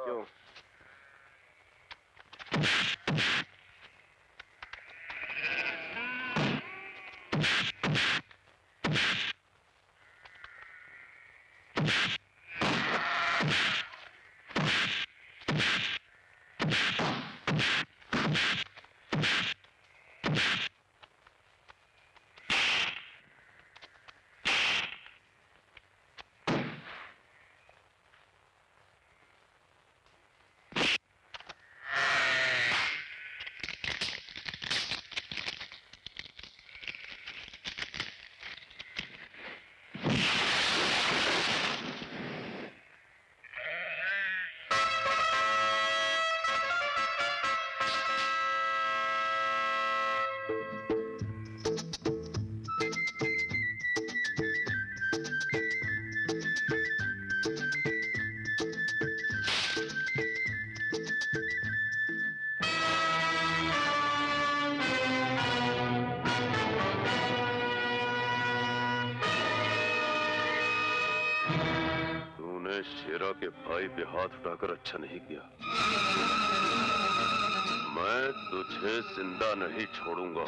क्यों? शेरा के भाई पे हाथ उठाकर अच्छा नहीं किया। मैं तुझे जिंदा नहीं छोड़ूंगा।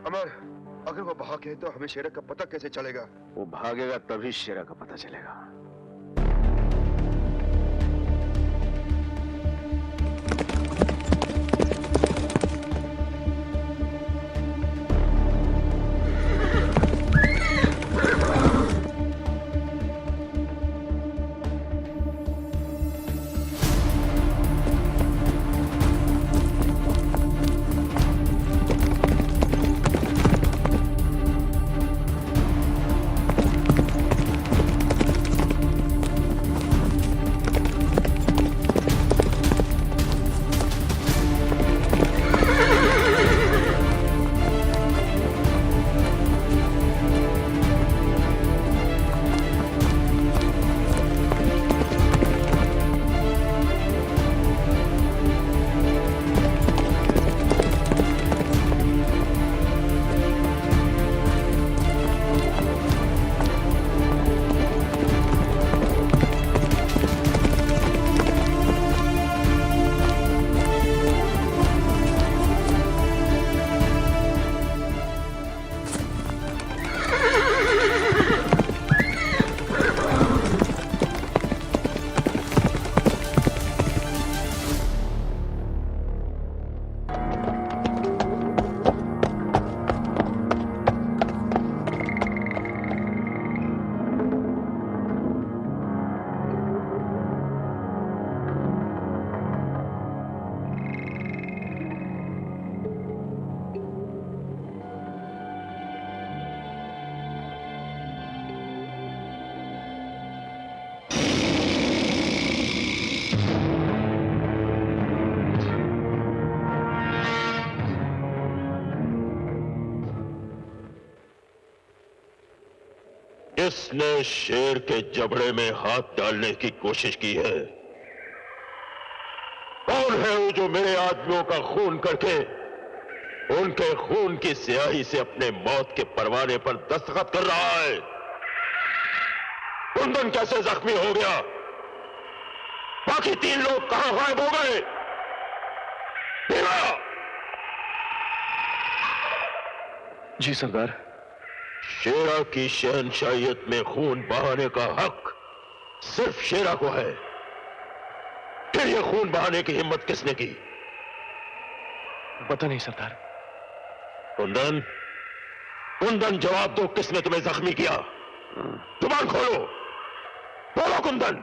अमर, अगर वो भागे तो हमें शेरा का पता कैसे चलेगा? वो भागेगा तभी शेरा का पता चलेगा। किसने शेर के जबड़े में हाथ डालने की कोशिश की है? कौन है वो जो मेरे आदमियों का खून करके उनके खून की स्याही से अपने मौत के परवाने पर दस्तखत कर रहा है? कुंदन कैसे जख्मी हो गया? बाकी 3 लोग कहां गायब हो गए? जी सरदार। शेरा की शहनशाहियत में खून बहाने का हक सिर्फ शेरा को है। फिर ये खून बहाने की हिम्मत किसने की? पता नहीं सरदार। कुंदन, कुंदन जवाब दो, किसने तुम्हें जख्मी किया? जुबान खोलो, बोलो कुंदन।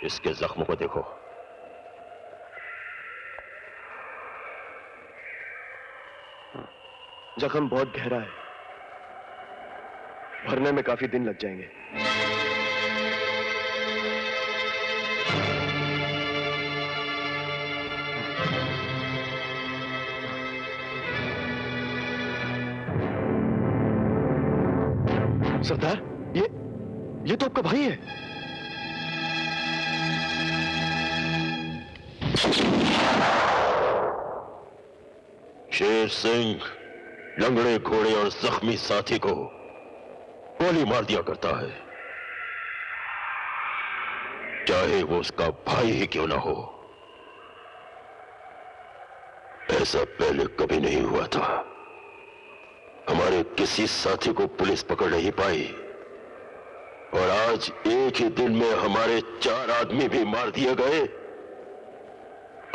इसके जख्म को देखो। जख्म बहुत गहरा है, भरने में काफी दिन लग जाएंगे। सरदार, ये तो आपका भाई है। शेर सिंह लंगड़े घोड़े और जख्मी साथी को गोली मार दिया करता है, चाहे वो उसका भाई ही क्यों ना हो। ऐसा पहले कभी नहीं हुआ था। हमारे किसी साथी को पुलिस पकड़ नहीं पाई और आज एक ही दिन में हमारे 4 आदमी भी मार दिए गए।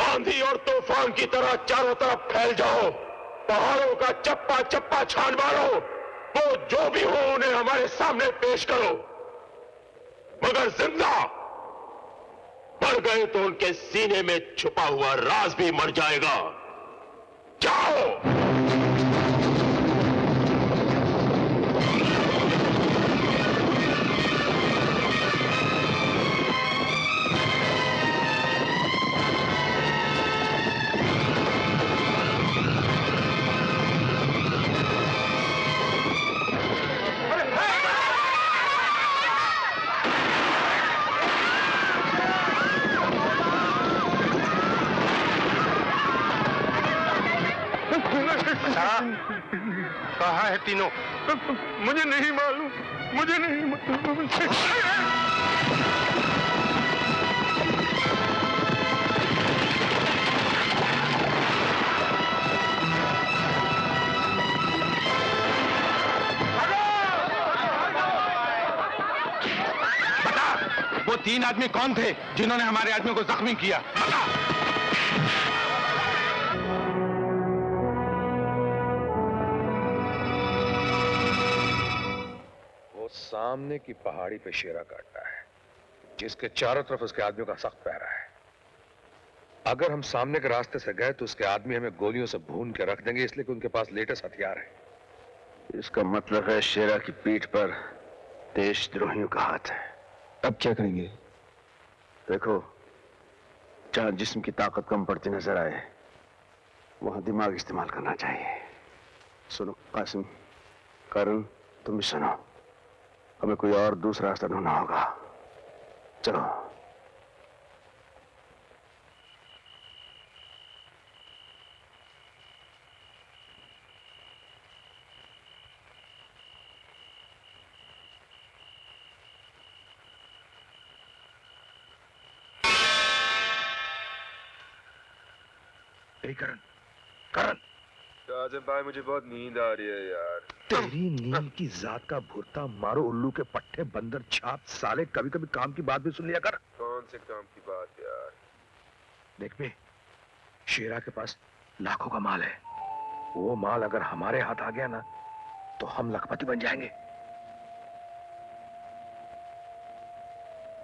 आंधी और तूफान की तरह चारों तरफ फैल जाओ, पहाड़ों का चप्पा चप्पा छान मारो, वो जो भी हो उन्हें हमारे सामने पेश करो, मगर जिंदा। मर गए तो उनके सीने में छुपा हुआ राज भी मर जाएगा। जाओ। कहाँ है तीनों? मुझे नहीं मालूम, मुझे नहीं मालूम। बता, वो 3 आदमी कौन थे जिन्होंने हमारे आदमियों को जख्मी किया? बता। सामने की पहाड़ी पे शेरा काटता है, जिसके चारों तरफ उसके आदमियों का सख्त पहरा है। अगर हम सामने के रास्ते से गए तो उसके आदमी हमें गोलियों से भून के रख देंगे, इसलिए कि उनके पास लेटेस्ट हथियार है। इसका मतलब है शेरा की पीठ पर देशद्रोहियों का हाथ है। अब क्या करेंगे? देखो, जहां जिस्म की ताकत कम पड़ती नजर आए वहां दिमाग इस्तेमाल करना चाहिए। सुनो कासिम, करण, तुम भी सुनो। हमें कोई और दूसरा रास्ता ढूंढना होगा। चलो। करण, करण। आजम भाई, मुझे बहुत नींद आ रही है यार। तेरी नींद की जात का भुरता मारो उल्लू के पट्टे बंदर छाप साले, कभी कभी काम की बात भी सुन लिया कर। कौन से काम की बात यार? देख बे, शेरा के पास लाखों का माल है। वो माल अगर हमारे हाथ आ गया ना तो हम लखपति बन जाएंगे।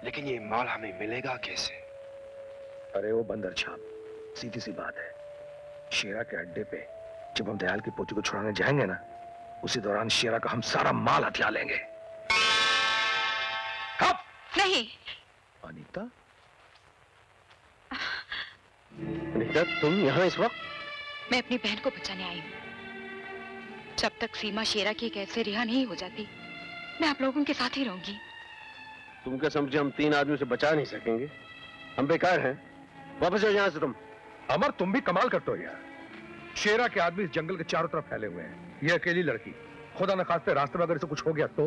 लेकिन ये माल हमें मिलेगा कैसे? अरे वो बंदर छाप, सीधी सी बात है। शेरा के अड्डे पे जब हम दयाल की पोती को छुड़ाने जाएंगे ना, उसी दौरान शेरा का हम सारा माल हथिया लेंगे। नहीं। अनीता, अनीता, तुम यहाँ इस वक्त? मैं अपनी बहन को बचाने आई हूँ। जब तक सीमा शेरा की कैद से रिहा नहीं हो जाती, मैं आप लोगों के साथ ही रहूंगी। तुम क्या समझे हम 3 आदमियों से बचा नहीं सकेंगे? हम बेकार हैं। वापस जाओ यहाँ से तुम। अमर, तुम भी कमाल करते हो यार। शेरा के आदमी इस जंगल के चारों तरफ फैले हुए हैं। ये अकेली लड़की, खुदा न खास्ते रास्ते में अगर इसे कुछ हो गया तो?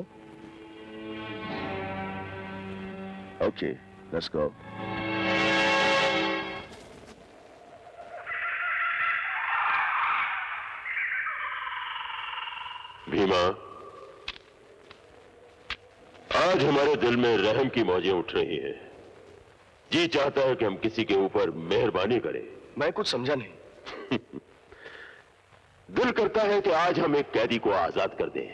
Okay, let's go. भीमा, आज हमारे दिल में रहम की मौजें उठ रही हैं। जी चाहता है कि हम किसी के ऊपर मेहरबानी करें। मैं कुछ समझा नहीं। दिल करता है कि आज हम एक कैदी को आजाद कर दें,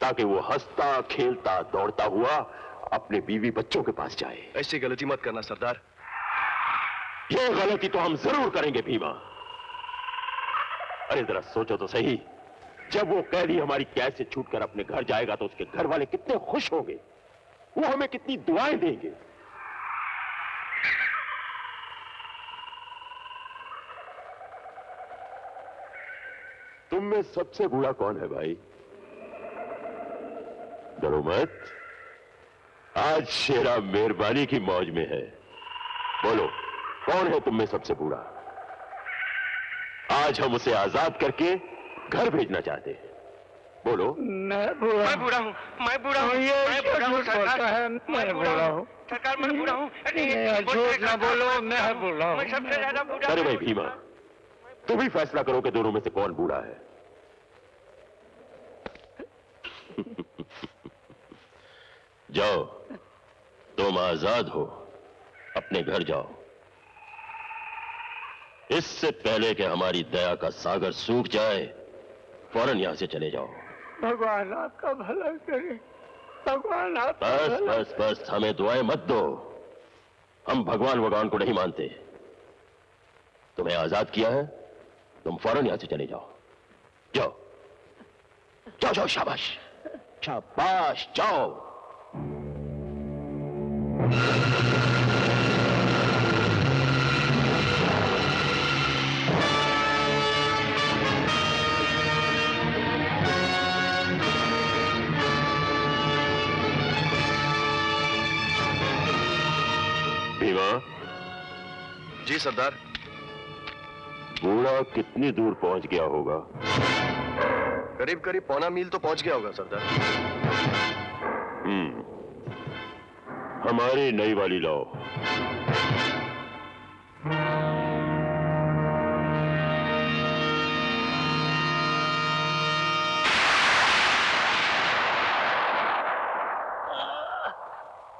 ताकि वो हंसता खेलता दौड़ता हुआ अपने बीवी बच्चों के पास जाए। ऐसी गलती मत करना सरदार। ये गलती तो हम जरूर करेंगे भीमा। अरे जरा सोचो तो सही, जब वो कैदी हमारी कैद से छूटकर अपने घर जाएगा तो उसके घर वाले कितने खुश होंगे, वो हमें कितनी दुआएं देंगे। तुम में सबसे बूढ़ा कौन है भाई? डरो मत, आज शेरा मेहरबानी की मौज में है। बोलो, कौन है तुम में सबसे बूढ़ा? आज हम उसे आजाद करके घर भेजना चाहते हैं। बोलो। मैं बूढ़ा हूँ। मैं बूढ़ा हूँ। मैं बूढ़ा हूँ सरकार। मैं बूढ़ा हूँ सरकार। मैं बूढ़ा हूँ। झूठ ना बोलो, मैं बूढ़ा हूँ। मैं सबसे ज्यादा बूढ़ा। अरे भाई भीमा, तुम ही फैसला करो कि दोनों में से कौन बूढ़ा है। जाओ, तुम आजाद हो, अपने घर जाओ। इससे पहले कि हमारी दया का सागर सूख जाए, फौरन यहां से चले जाओ। भगवान आपका भला करे। भगवान आपका बस भला। बस बस, हमें दुआएं मत दो। हम भगवान को नहीं मानते। तुम्हें आजाद किया है, तुम फौरन यहां से चले जाओ। जाओ जाओ जाओ, शाबाश शाबाश, जाओ। भीमा। जी सरदार। बूढ़ा कितनी दूर पहुंच गया होगा? करीब करीब 1.25 मील तो पहुंच गया होगा सरदार। हमारी नई वाली लाओ।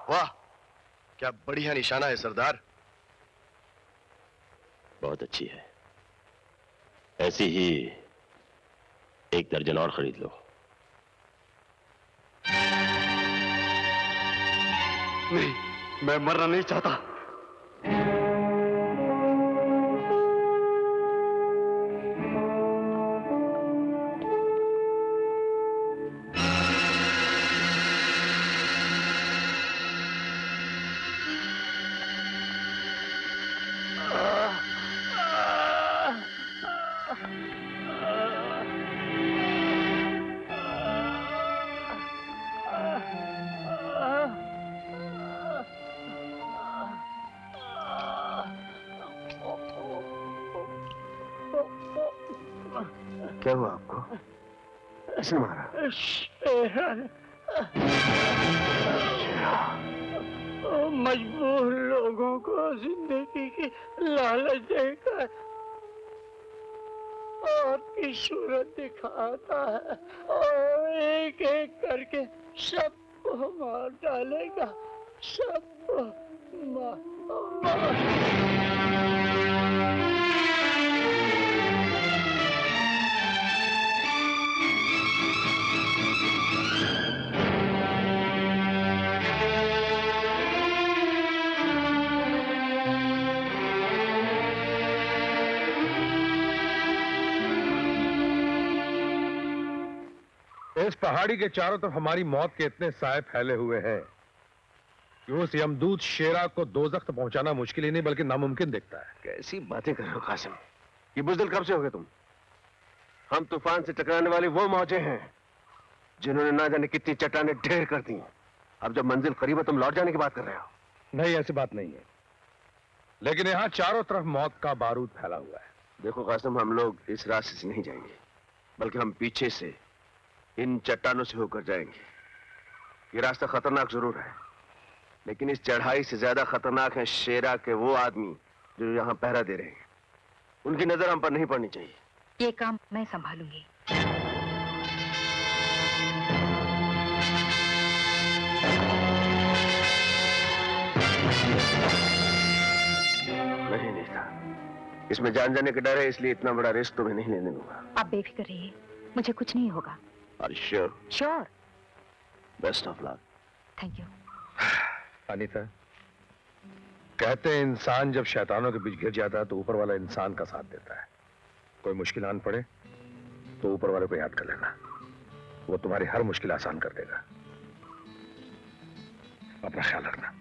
वाह, क्या बढ़िया निशाना है सरदार। बहुत अच्छी है। ऐसी ही 1 दर्जन और खरीद लो। नहीं, मैं मरना नहीं चाहता। क्या हुआ आपको? किसने मारा? मजबूर लोगों को जिंदगी की लालच देकर आपकी सूरत दिखाता है और एक एक करके सबको मार डालेगा। सबको इस पहाड़ी के चारों तरफ हमारी मौत के इतने साए फैले हुए हैं कि उस यमदूत शेरा को दोज़ख तक पहुंचाना मुश्किल ही नहीं बल्कि नामुमकिन दिखता है। कैसी बातें कर रहे हो कासिम? ये बुज़दिल कब से हो गए तुम? हम तूफान से टकराने वाली वो मौजें हैं जिन्होंने ना जाने कितनी चट्टानें ढेर कर दी। अब जब मंजिल करीब है तुम लौट जाने की बात कर रहे हो? नहीं, ऐसी बात नहीं है, लेकिन यहाँ चारों तरफ मौत का बारूद फैला हुआ है। देखो कासिम, हम लोग इस रास्ते से नहीं जाएंगे, बल्कि हम पीछे से इन चट्टानों से होकर जाएंगे। ये रास्ता खतरनाक जरूर है, लेकिन इस चढ़ाई से ज्यादा खतरनाक है शेरा के वो आदमी जो यहाँ पहरा दे रहे हैं। उनकी नजर हम पर नहीं पड़नी चाहिए। ये काम मैं संभालूंगी। नहीं नीता, इसमें जान जाने का डर है, इसलिए इतना बड़ा रिस्क तुम्हें नहीं लेने दूंगा। आप बेफिक्र रहिए, मुझे कुछ नहीं होगा। Are you sure? Sure. Best of luck. Thank you. Anita, कहते हैं इंसान जब शैतानों के बीच गिर जाता है तो ऊपर वाला इंसान का साथ देता है। कोई मुश्किल आन पड़े तो ऊपर वाले को याद कर लेना, वो तुम्हारी हर मुश्किल आसान कर देगा। अपना ख्याल रखना।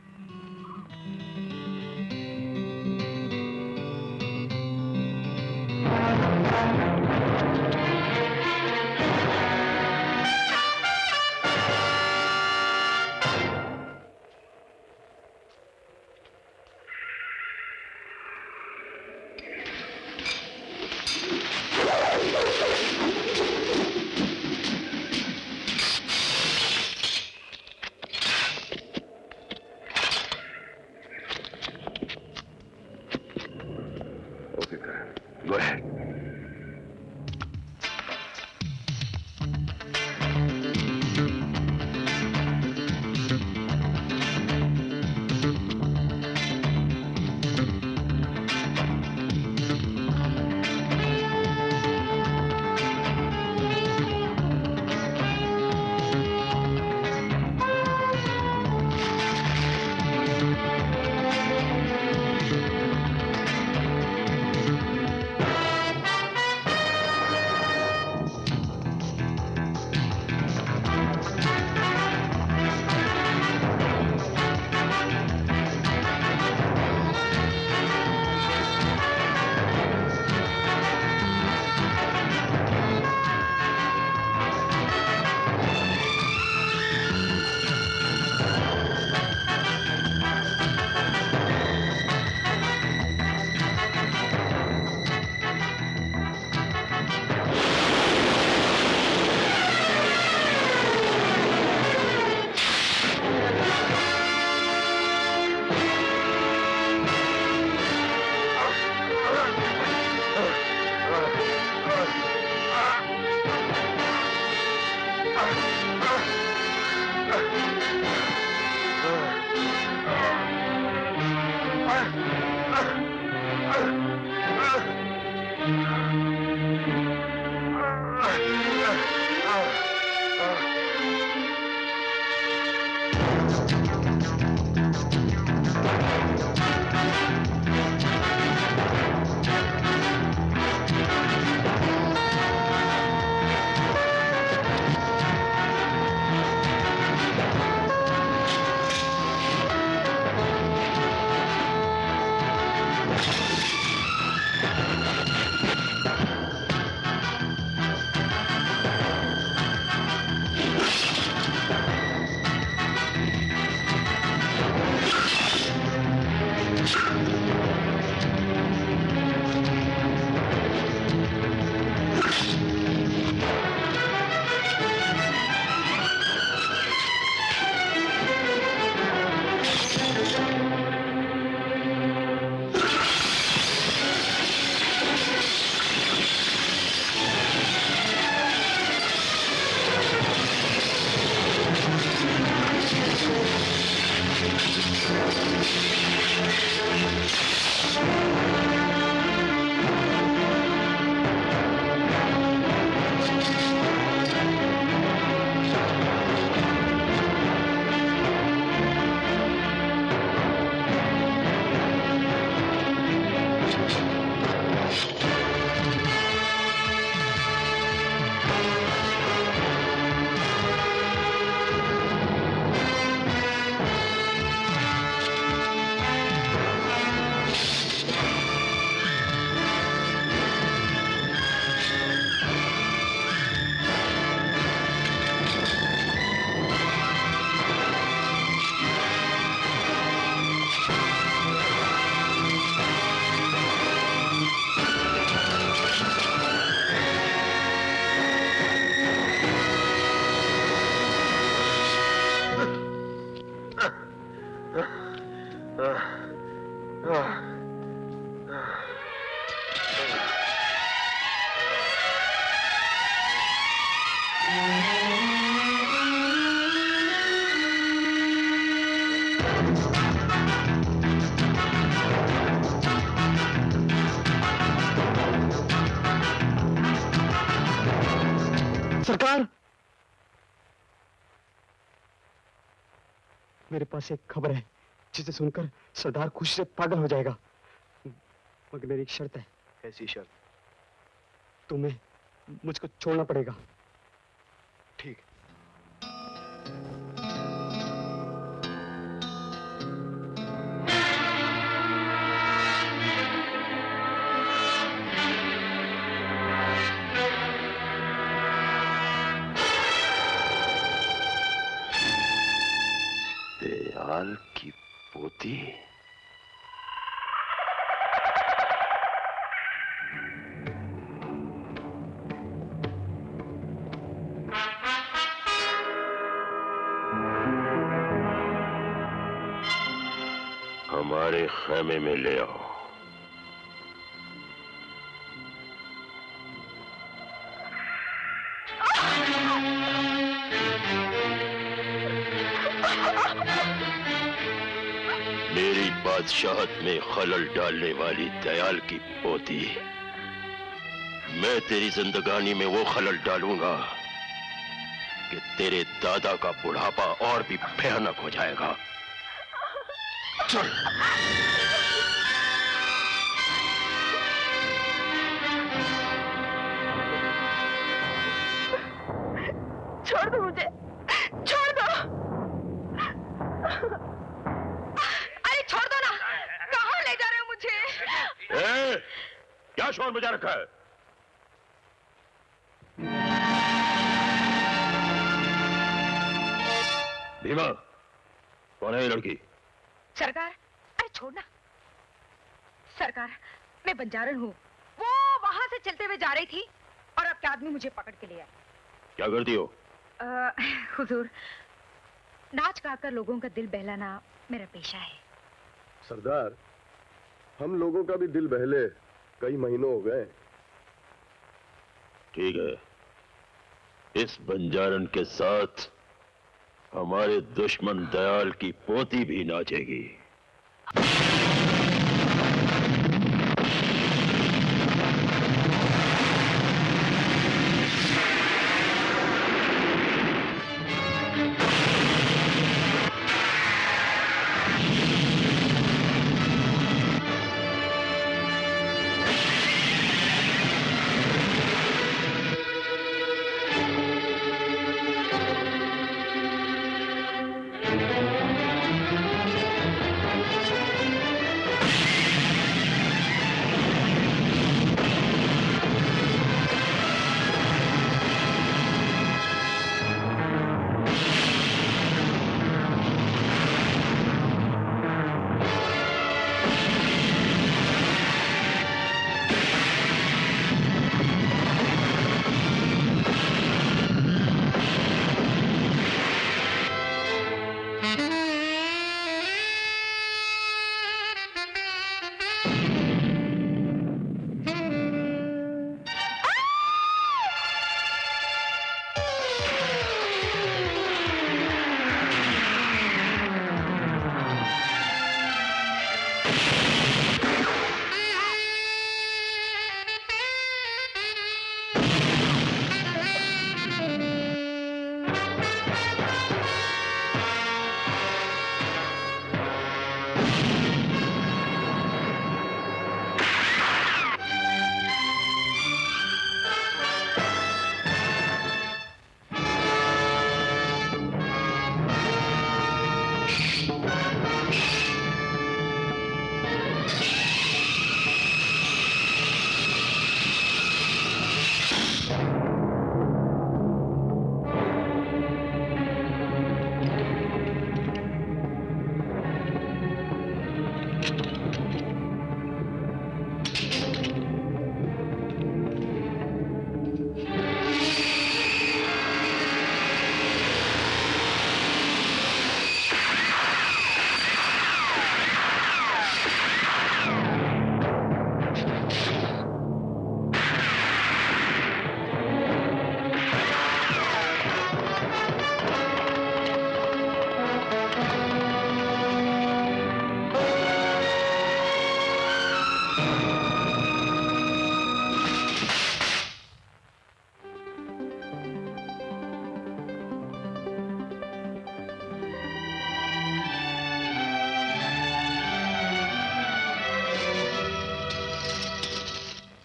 मेरे पास एक खबर है जिसे सुनकर सरदार खुशी से पागल हो जाएगा। मगर मेरी एक शर्त है। कैसी शर्त? तुम्हें मुझको छोड़ना पड़ेगा। ठीक। दयाल की पोती? हमारे खेमे में ले आओ। मेरी बादशाहत में खलल डालने वाली दयाल की पोती, मैं तेरी जिंदगानी में वो खलल डालूंगा कि तेरे दादा का बुढ़ापा और भी भयानक हो जाएगा। चल। छोड़ दो मुझे, छोड़ दो। अरे छोड़ दो ना, कहाँ ले जा रहे हो मुझे? क्या शोर मचा रखा है? भीमा, कौन है ये लड़की? सरकार, अरे छोड़ना। सरकार, मैं बंजारन हूँ। वो वहां से चलते हुए जा रही थी और आपके आदमी मुझे पकड़ के ले आए। क्या करती हो? हुजूर, नाच गाकर लोगों का दिल बहलाना मेरा पेशा है। सरदार, हम लोगों का भी दिल बहले कई महीनों हो गए। ठीक है, इस बंजारन के साथ हमारे दुश्मन दयाल की पोती भी नाचेगी।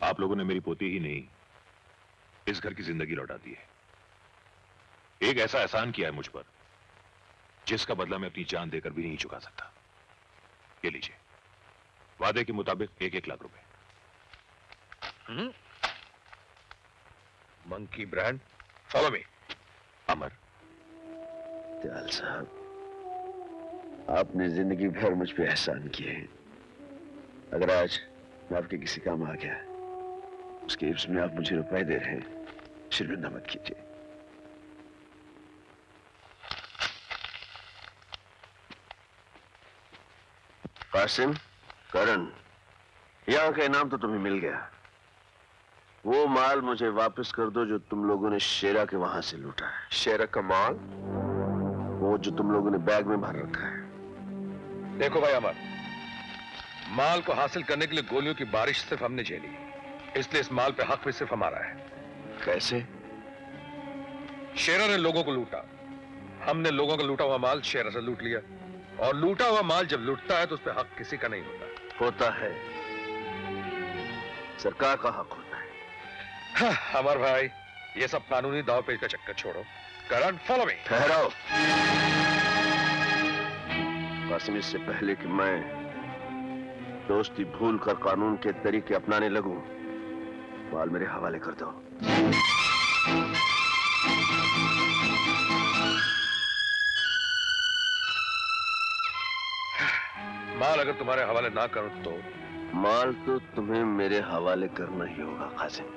आप लोगों ने मेरी पोती ही नहीं, इस घर की जिंदगी लौटा दी है। एक ऐसा एहसान किया है मुझ पर जिसका बदला मैं अपनी जान देकर भी नहीं चुका सकता। ये लीजिए, वादे के मुताबिक 1-1 लाख रुपए। Monkey brand, follow me. Amar. Dayal साहब, आपने जिंदगी भर मुझ पे एहसान किए हैं। अगर आज मैं आपके किसी काम आ गया, उसके एवज में आप मुझे रुपए दे रहे हैं, शर्मिंदा मत कीजिए। कासिम, करण, यहां का इनाम तो तुम्हें मिल गया। वो माल मुझे वापस कर दो जो तुम लोगों ने शेरा के वहां से लूटा है। शेरा का माल? वो जो तुम लोगों ने बैग में भर रखा है। देखो भाई अमर, माल को हासिल करने के लिए गोलियों की बारिश सिर्फ हमने झेली, इसलिए इस माल पे हक भी सिर्फ हमारा है। कैसे? शेरा ने लोगों को लूटा, हमने लोगों का लूटा हुआ माल शेरा से लूट लिया। और लूटा हुआ माल जब लूटता है तो उस पर हक किसी का नहीं होता है, सरकार का हक होता है। हाँ, अमर भाई, ये सब कानूनी दाव पेच का चक्कर छोड़ो। करण, फॉलो मी। ठहरो कासिम, इससे पहले कि मैं दोस्ती भूल कर कानून के तरीके अपनाने लगूं, माल मेरे हवाले कर दो। माल अगर तुम्हारे हवाले ना करो तो? माल तो तुम्हें मेरे हवाले करना ही होगा कासिम।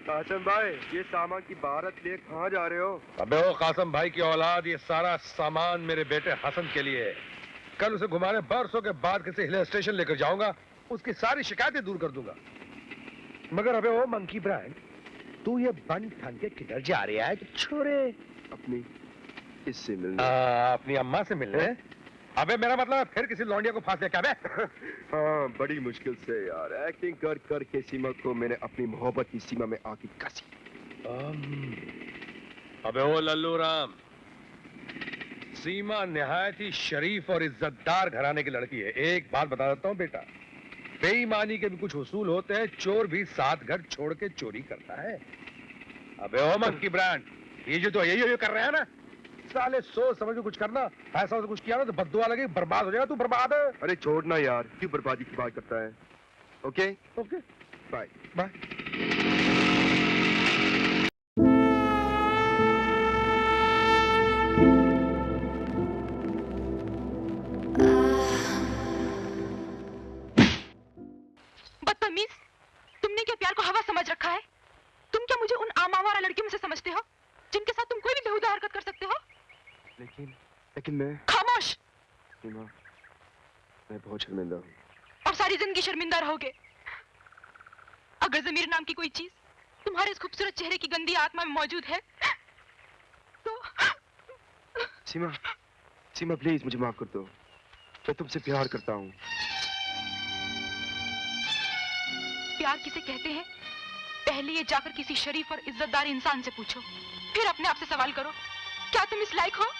कासिम भाई, ये सामान की बारात लिए कहाँ जा रहे हो? अबे ओ कासिम भाई की औलाद, ये सारा सामान मेरे बेटे हसन के लिए है। कल उसे घुमाने बरसों के बाद किसी हिल स्टेशन लेकर जाऊंगा, उसकी सारी शिकायतें दूर कर दूंगा। मगर अबे ओ मंकी ब्रांड, तू ये बन ठन के किधर जा रहा है? छोरे अपनी इससे मिलने। अपनी अम्मा से मिलने? अबे मेरा मतलब है फिर किसी लौंडिया को फांस लिया क्या बे? हाँ, बड़ी मुश्किल से यार, एक्टिंग कर कर के सीमा को मैंने अपनी मोहब्बत की सीमा में आके कसी। अबे ओ लल्लू राम, सीमा निहायत ही शरीफ और इज्जतदार घराने की लड़की है। एक बात बता देता हूँ बेटा, बेईमानी के भी कुछ उसूल होते हैं। चोर भी 7 घर छोड़ के चोरी करता है। अबे ओ मंकी ब्रांड, ये जो तो यही कर रहे हैं ना, साले सोच समझ के कुछ करना। ऐसा कुछ किया ना तो बद्दुआ लगे, बर्बाद हो जाएगा। तू बर्बाद है। अरे छोड़ना यार, क्यों बर्बादी की बात करता है? Okay okay, bye bye. बदतमीज, तुमने क्या प्यार को हवा समझ रखा है? तुम क्या मुझे उन आम आवारा लड़कियों में से समझते हो जिनके साथ तुम कोई भी बेहुदा हरकत कर सकते हो? लेकिन मैं। खामोश। सीमा, मैं बहुत शर्मिंदा हूँ। और सारी जिंदगी शर्मिंदा रहोगे। अगर ज़मीर नाम की कोई चीज तुम्हारे इस खूबसूरत चेहरे की गंदी आत्मा में मौजूद है तो। सीमा, सीमा प्लीज मुझे माफ कर दो। मैं तुमसे प्यार करता हूँ। प्यार किसे कहते हैं, पहले ये जाकर किसी शरीफ और इज्जतदार इंसान से पूछो, फिर अपने आप से सवाल करो, क्या तुम इस लायक हो?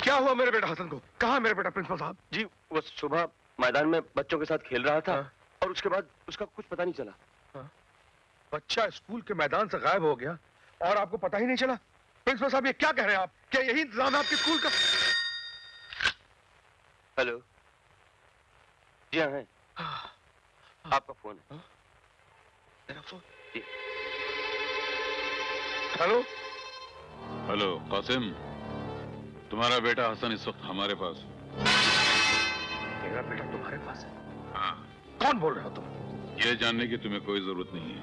क्या हुआ मेरे बेटा हसन को? कहाँ मेरे बेटा प्रिंसिपल साहब? जी वो सुबह मैदान में बच्चों के साथ खेल रहा था और उसके बाद उसका कुछ पता नहीं चला। बच्चा स्कूल के मैदान से गायब हो गया और आपको पता ही नहीं चला? प्रिंसिपल साहब, ये क्या कह रहे हैं आप? क्या यही इंतजाम है आपके स्कूल का? हेलो, जी हाँ है। आपका फोन है। मेरा फोन? हेलो हेलो कासिम, तुम्हारा बेटा हसन इस वक्त हमारे पास। मेरा बेटा तुम्हारे पास है? हाँ। कौन बोल रहे हो तुम? ये जानने की तुम्हें कोई जरूरत नहीं है।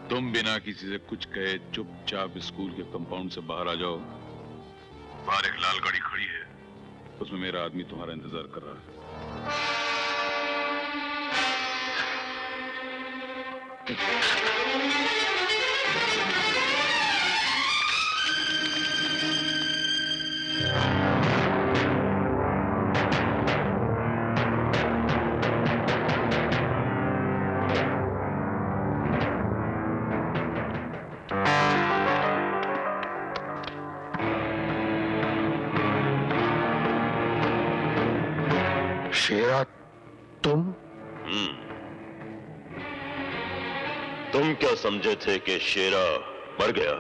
तुम बिना किसी से कुछ कहे चुपचाप स्कूल के कंपाउंड से बाहर आ जाओ। बाहर एक लाल गाड़ी खड़ी है, उसमें मेरा आदमी तुम्हारा इंतजार कर रहा है। शेरा, तुम? तुम क्या समझे थे कि शेरा मर गया?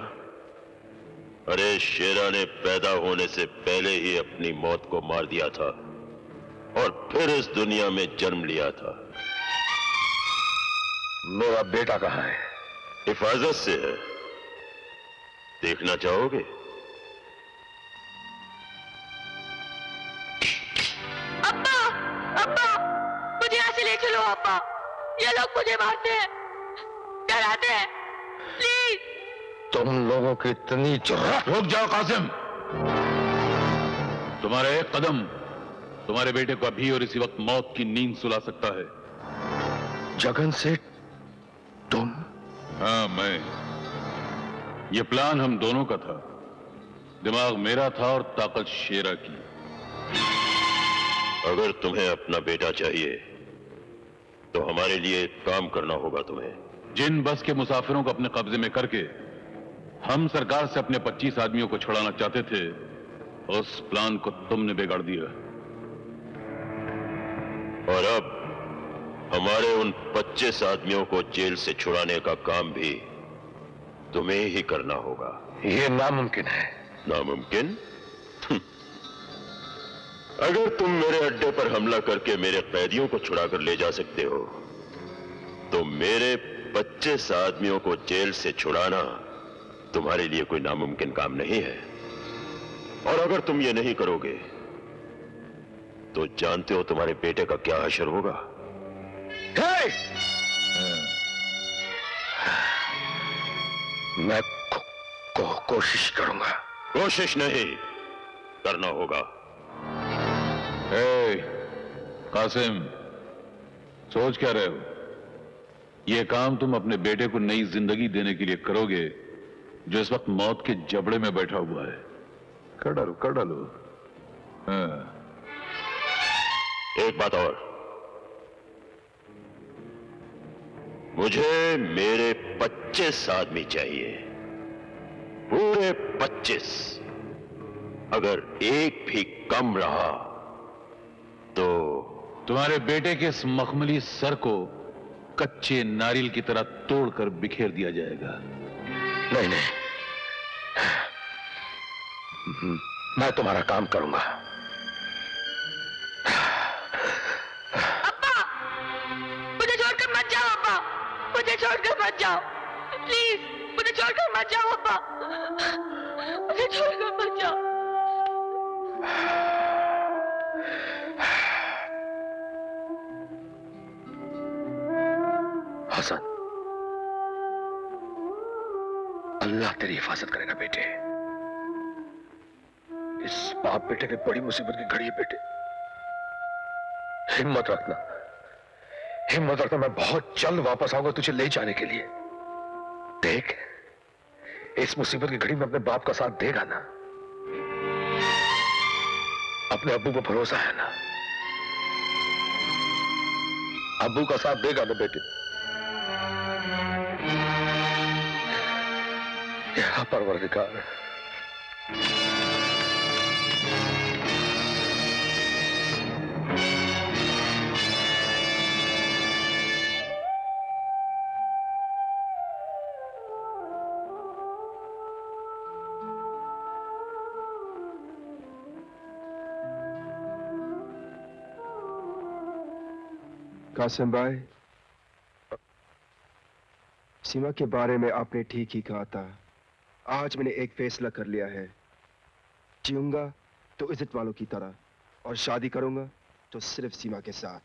अरे शेरा ने पैदा होने से पहले ही अपनी मौत को मार दिया था और फिर इस दुनिया में जन्म लिया था। मेरा बेटा कहाँ है? हिफाजत से है, देखना चाहोगे? मुझे यहाँ से ले चलो अब्बा, ये लोग मुझे मारते हैं, डराते हैं, प्लीज। तुम लोगों की इतनी जुर्रत! रुक जाओ कासिम, तुम्हारा एक कदम तुम्हारे बेटे को अभी और इसी वक्त मौत की नींद सुला सकता है। जगन सेठ, तुम? हाँ, मैं। ये प्लान हम दोनों का था। दिमाग मेरा था और ताकत शेरा की। अगर तुम्हें अपना बेटा चाहिए तो हमारे लिए काम करना होगा तुम्हें। जिन बस के मुसाफिरों को अपने कब्जे में करके हम सरकार से अपने 25 आदमियों को छुड़ाना चाहते थे, उस प्लान को तुमने बिगाड़ दिया। और अब हमारे उन 25 आदमियों को जेल से छुड़ाने का काम भी तुम्हें ही करना होगा। ये नामुमकिन है। नामुमकिन? अगर तुम मेरे अड्डे पर हमला करके मेरे कैदियों को छुड़ाकर ले जा सकते हो तो मेरे 25 आदमियों को जेल से छुड़ाना तुम्हारे लिए कोई नामुमकिन काम नहीं है। और अगर तुम ये नहीं करोगे तो जानते हो तुम्हारे बेटे का क्या हश्र होगा। मैं कोशिश करूंगा। कोशिश नहीं, करना होगा। कासिम, सोच क्या रहे हो? यह काम तुम अपने बेटे को नई जिंदगी देने के लिए करोगे जो इस वक्त मौत के जबड़े में बैठा हुआ है। कर डालो, कर डालो। हाँ। एक बात और, मुझे मेरे 25 आदमी चाहिए, पूरे 25। अगर एक भी कम रहा तो तुम्हारे बेटे के इस मखमली सर को कच्चे नारियल की तरह तोड़कर बिखेर दिया जाएगा। नहीं नहीं, मैं तुम्हारा काम करूंगा। अब्बा, मुझे छोड़कर मत जाओ अब्बा, मुझे छोड़कर मत जाओ, प्लीज, मुझे छोड़कर मत जाओ अब्बा, मुझे छोड़कर मत जाओ। हसन, अल्लाह तेरी हिफाजत करेगा बेटे। इस बाप बेटे ने बड़ी मुसीबत की घड़ी है बेटे। हिम्मत रखना, हिम्मत रखना। मैं बहुत जल्द वापस आऊंगा तुझे ले जाने के लिए। देख, इस मुसीबत की घड़ी में अपने बाप का साथ देगा ना? अपने अब्बू पर भरोसा है ना? अब्बू का साथ देगा ना बेटे? या परवरदिगार, कासिम भाई, सीमा के बारे में आपने ठीक ही कहा था। आज मैंने एक फैसला कर लिया है, जीऊंगा तो इज्जत वालों की तरह, और शादी करूंगा तो सिर्फ सीमा के साथ।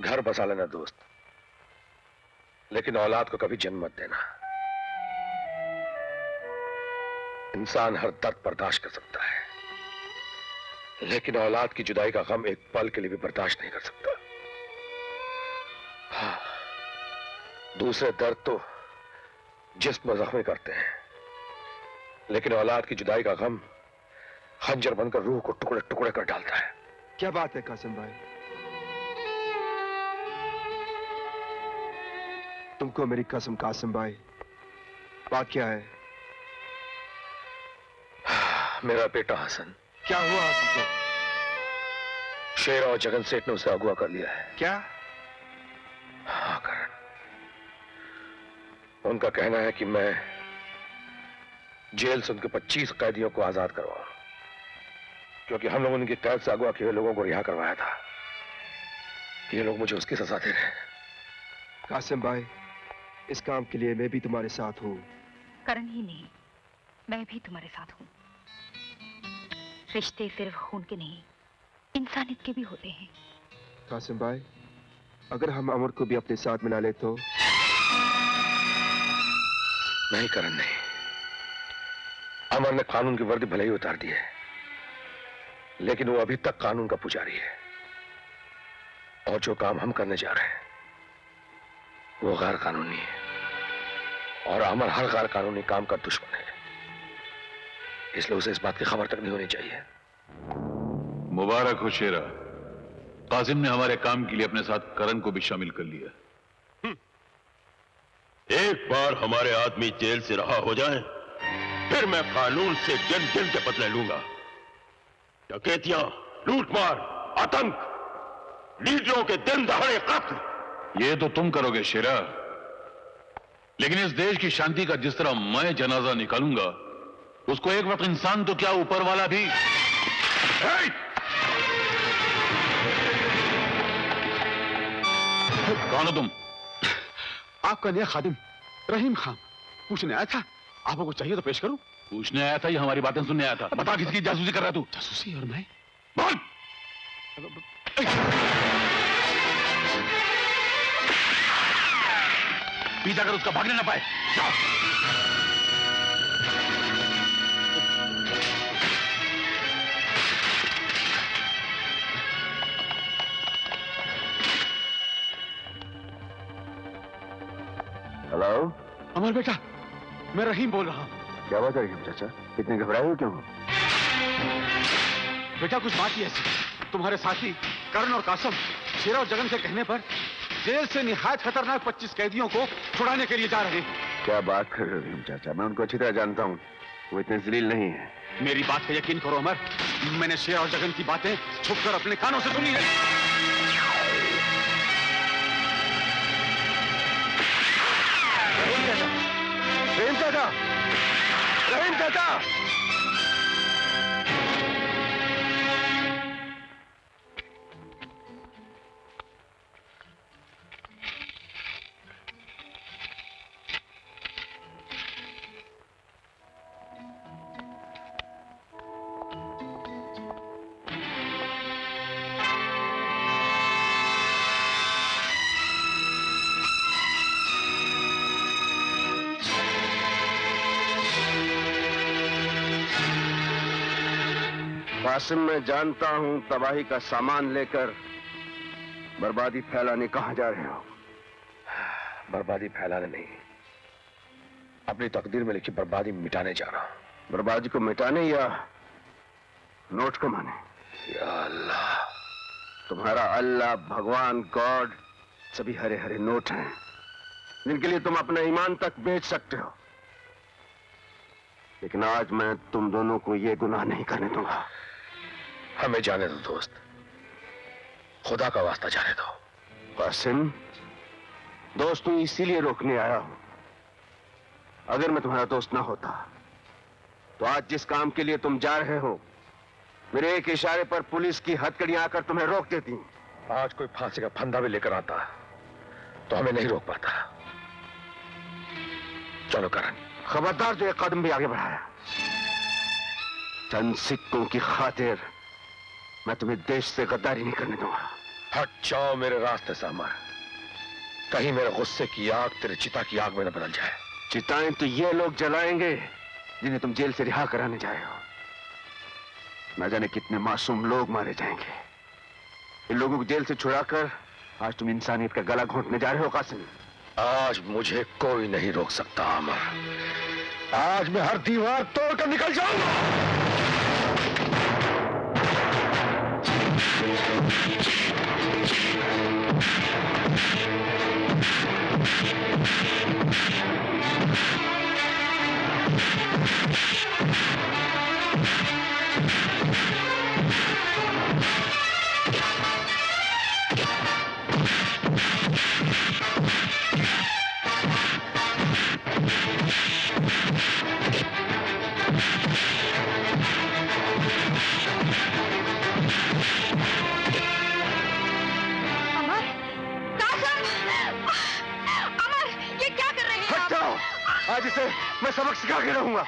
घर बसा लेना दोस्त, लेकिन औलाद को कभी जन्म मत देना। इंसान हर दर्द बर्दाश्त कर सकता है, लेकिन औलाद की जुदाई का गम एक पल के लिए भी बर्दाश्त नहीं कर सकता। हाँ, दूसरे दर्द तो जिस्म जख्मी करते हैं, लेकिन औलाद की जुदाई का गम खंजर बनकर रूह को टुकड़े टुकड़े कर डालता है। क्या बात है कासिम भाई, तुमको मेरी कसम कासिम भाई, बात क्या है? मेरा बेटा हसन। क्या हुआ हसन को? शेर और जगन सेठ ने उसे अगवा कर लिया है। क्या? हाँ करण, उनका कहना है कि मैं जेल से उनके 25 कैदियों को आजाद करवाऊं, क्योंकि हम लोगों ने उनकी कैद से अगवा किए हुए लोगों को रिहा करवाया था। ये लोग मुझे उसकी सजा दे रहे हैं। कासिम भाई, इस काम के लिए मैं भी तुम्हारे साथ हूँ। करण ही नहीं, मैं भी तुम्हारे साथ हूँ। रिश्ते सिर्फ खून के नहीं, इंसानियत के भी होते हैं। कासिम भाई, अगर हम अमर को भी अपने साथ मिला ले तो? नहीं करण, नहीं। अमर ने कानून की वर्दी भले ही उतार दी है, लेकिन वो अभी तक कानून का पुजारी है, और जो काम हम करने जा रहे हैं वो गैर कानूनी है, और अमर हर गैर कानूनी काम का दुश्मन है, इसलिए उसे इस बात की खबर तक नहीं होनी चाहिए। मुबारक हो शेरा, कासिम ने हमारे काम के लिए अपने साथ करण को भी शामिल कर लिया। एक बार हमारे आदमी जेल से रहा हो जाए, फिर मैं कानून से गिन गिन के बदले लूंगा। डकैतियां, लूटमार, आतंक, लीडरों के दिन दहाड़े कत्ल, ये तो तुम करोगे शेरा, लेकिन इस देश की शांति का जिस तरह मैं जनाजा निकालूंगा, उसको एक वक्त इंसान तो क्या ऊपर वाला भी। कौन हो तुम? आपका नया खादिम रहीम खान पूछने आया था। आपको कुछ चाहिए तो पेश करूं? पूछने आया था या हमारी बातें सुनने आया था? बता, किसकी जासूसी कर रहा तू? जासूसी? और मैं? बोल। पीछा कर उसका भागने ना पाए। जाओ। हेलो अमर बेटा, मैं रहीम बोल रहा हूँ। क्या बात है रहीम चाचा, इतने घबराए हो क्यों? बेटा कुछ बात ही ऐसी, तुम्हारे साथी करण और कासिम शेरा और जगन के कहने पर जेल से निहायत खतरनाक 25 कैदियों को छुड़ाने के लिए जा रहे हैं। क्या बात कर रहे हो रहीम चाचा, मैं उनको अच्छी तरह जानता हूँ, वो इतने जलील नहीं है। मेरी बात का यकीन करो अमर, मैंने शेरा और जगन की बातें छुपकर अपने कानों से सुनी है। रहीम चाचा, रहीम चाचा, कासिम, मैं जानता हूं तबाही का सामान लेकर बर्बादी फैलाने कहां जा रहे हो। बर्बादी फैलाने नहीं, अपनी तकदीर में लिखी बर्बादी मिटाने जा रहा हूं। बर्बादी को मिटाने या नोट कमाने? या अल्लाह, तुम्हारा अल्लाह, भगवान, गॉड सभी हरे हरे नोट हैं, जिनके लिए तुम अपना ईमान तक बेच सकते हो। लेकिन आज मैं तुम दोनों को यह गुनाह नहीं करने दूंगा। हमें जाने दो दोस्त, खुदा का वास्ता जाने दो। कासिम, दोस्त तू इसीलिए रोकने आया हूं। अगर मैं तुम्हारा दोस्त ना होता तो आज जिस काम के लिए तुम जा रहे हो मेरे एक इशारे पर पुलिस की हथकड़ियां आकर तुम्हें रोक देती। आज कोई फांसी का फंदा भी लेकर आता तो हमें नहीं रोक पाता। चलो करण। खबरदार जो एक कदम भी आगे बढ़ाया। चंद सिक्कों की खातिर मैं तुम्हें देश से गद्दारी नहीं करने दूंगा। हट जाओ मेरे रास्ते से अमर। कहीं मेरे गुस्से की आग तेरे चिता की आग में न बदल जाए। चिताएं तो ये लोग जलाएंगे जिन्हें तुम जेल से रिहा कराने जाए हो। न जाने कितने मासूम लोग मारे जाएंगे। इन लोगों को जेल से छुड़ाकर आज तुम इंसानियत का गला घोंटने जा रहे हो कासिम। आज मुझे कोई नहीं रोक सकता अमर। आज मैं हर दीवार तोड़कर निकल जाऊंगा। आज इसे मैं सबक सिखा के रहूंगा।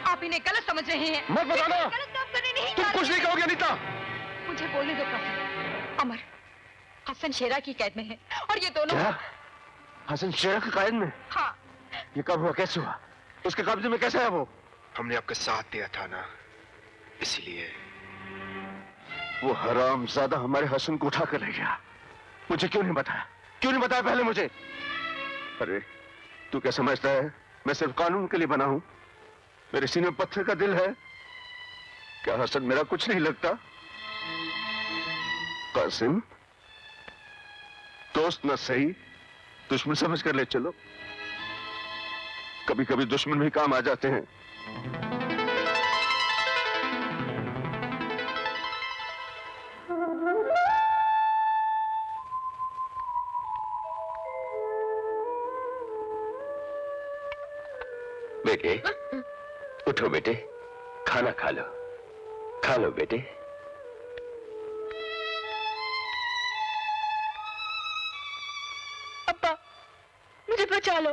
आप इन्हें गलत समझ रहे हैं। मत बताना। गलत काम करने नहीं तुम कुछ नहीं कहोगे अनीता। मुझे बोलने दो कासिम। अमर हसन शेरा की कैद में है और ये दोनों। क्या? हसन शेरा की कैद में? हाँ। ये कब हुआ, कैसे हुआ, उसके कब्जे में कैसे है वो? हमने आपका साथ दिया था ना, इसलिए। वो हरामजादा हमारे हसन को उठा कर ले गया। मुझे क्यों नहीं बताया? क्यों नहीं बताया पहले मुझे? अरे तू क्या समझता है मैं सिर्फ कानून के लिए बना हूं? मेरे सीने में पत्थर का दिल है। क्या हसन मेरा कुछ नहीं लगता? कासिम, दोस्त न सही दुश्मन समझ कर ले चलो। कभी कभी दुश्मन भी काम आ जाते हैं। बेटे उठो बेटे, खाना खा लो, खा लो बेटे। अब्बा मुझे बचा लो,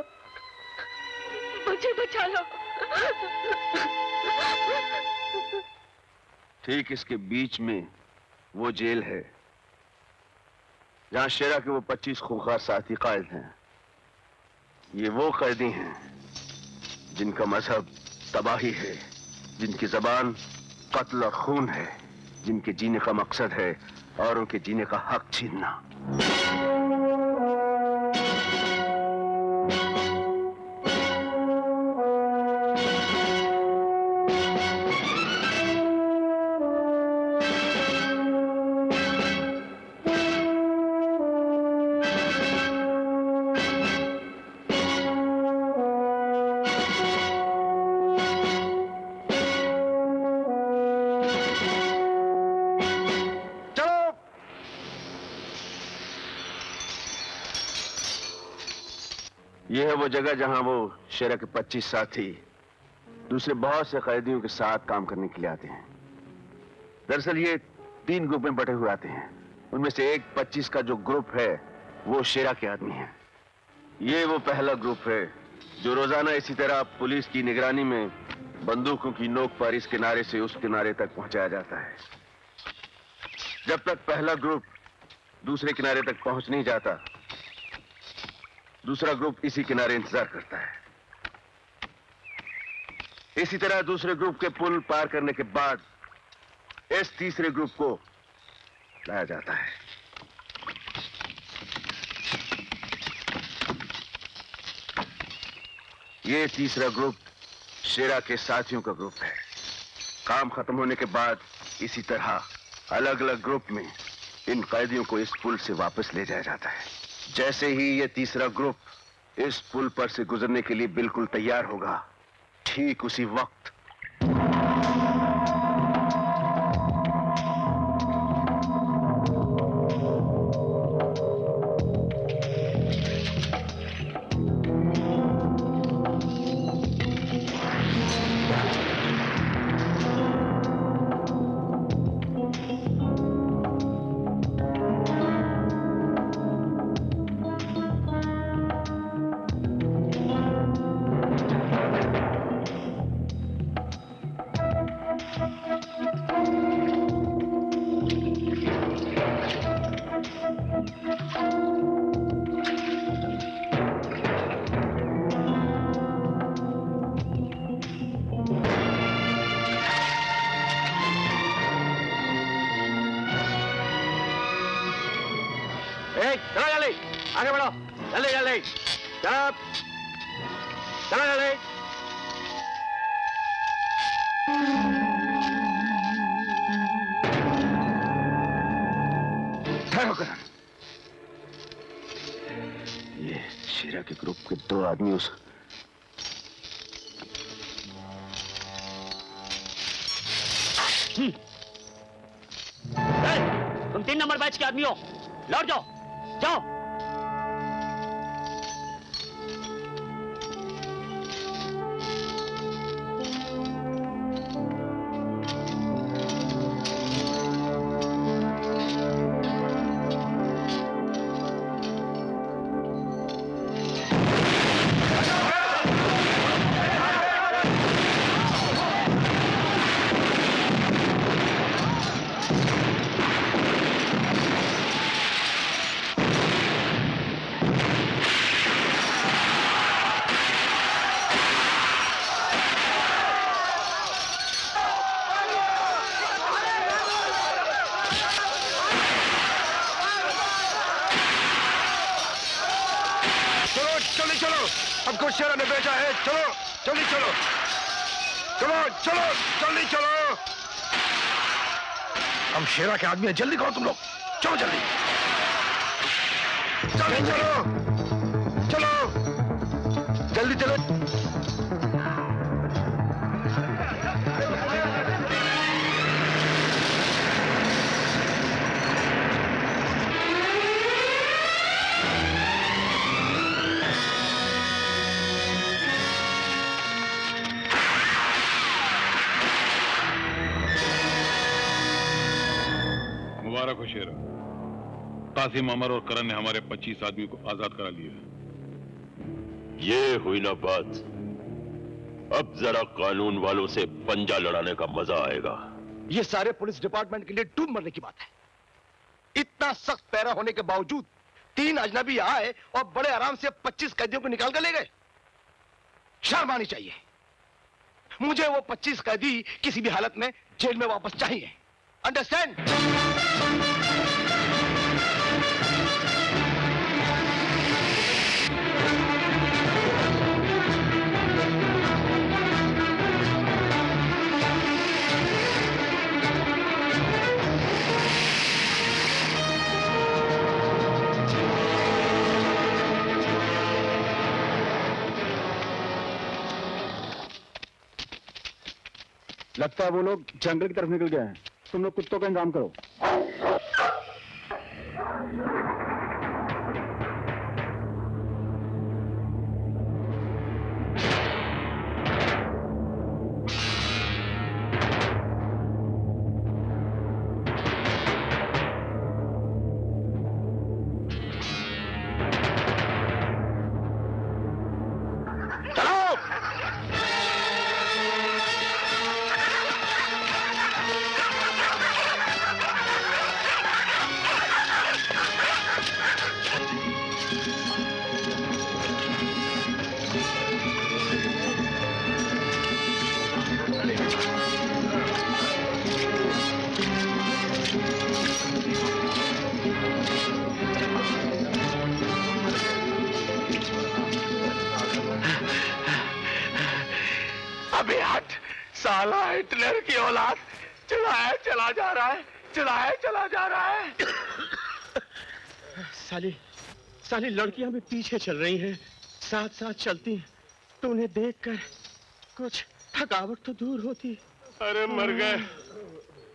मुझे बचा लो। ठीक इसके बीच में वो जेल है जहां शेरा के वो 25 खूंखार साथी कायद हैं। ये वो कैदी हैं जिनका मजहब तबाही है, जिनकी जबान कत्ल और खून है, जिनके जीने का मकसद है औरों के जीने का हक छीनना। यह है वो जगह जहां वो शेरा के 25 साथी दूसरे बहुत से कैदियों के साथ काम करने के लिए आते हैं। दरअसल ये 3 ग्रुप में बटे हुए आते हैं। उनमें से एक 25 का जो ग्रुप है वो शेरा के आदमी है। ये वो पहला ग्रुप है जो रोजाना इसी तरह पुलिस की निगरानी में बंदूकों की नोक पर इस किनारे से उस किनारे तक पहुंचाया जाता है। जब तक पहला ग्रुप दूसरे किनारे तक पहुंच नहीं जाता, दूसरा ग्रुप इसी किनारे इंतजार करता है। इसी तरह दूसरे ग्रुप के पुल पार करने के बाद इस तीसरे ग्रुप को लाया जाता है। ये तीसरा ग्रुप शेरा के साथियों का ग्रुप है। काम खत्म होने के बाद इसी तरह अलग अलग ग्रुप में इन कैदियों को इस पुल से वापस ले जाया जाता है। जैसे ही ये तीसरा ग्रुप इस पुल पर से गुजरने के लिए बिल्कुल तैयार होगा, ठीक उसी वक्त जल्दी चल, चलो जल्दी। ठहरो करण। ये शेरा के ग्रुप के 2 आदमी उस तुम 3 नंबर बैच के आदमी हो, लौट जाओ, जाओ। हमको शेरा ने भेजा है, चलो जल्दी चलो, चलो चलो जल्दी चलो। हम शेरा के आदमी हैं, जल्दी करो तुम लोग, चलो जल्दी जल्दी चलो, चलो जल्दी चलो। मुबारक हो शेरा, कासिम, अमर और करण ने हमारे 25 आदमी को आजाद करा लिया। ये हुई ना बात। अब जरा कानून वालों से पंजा लड़ाने का मजा आएगा। ये सारे पुलिस डिपार्टमेंट के लिए डूब मरने की बात है। इतना सख्त पैरा होने के बावजूद 3 अजनबी आए और बड़े आराम से 25 कैदियों को निकाल कर ले गए। शर्म आनी चाहिए। मुझे वो 25 कैदी किसी भी हालत में जेल में वापस चाहिए। अंडरस्टैंड? लगता है वो लोग जंगल की तरफ निकल गए हैं। तुम लोग कुत्तों का इंतजाम करो। अबे हट, साला हिटलर की औलाद चलाया चला जा रहा है, चलाया चला जा रहा है। साली लड़कियां भी पीछे चल रही हैं, साथ साथ चलती हैं, तो उन्हें देखकर कुछ थकावट तो दूर होती। अरे मर गए,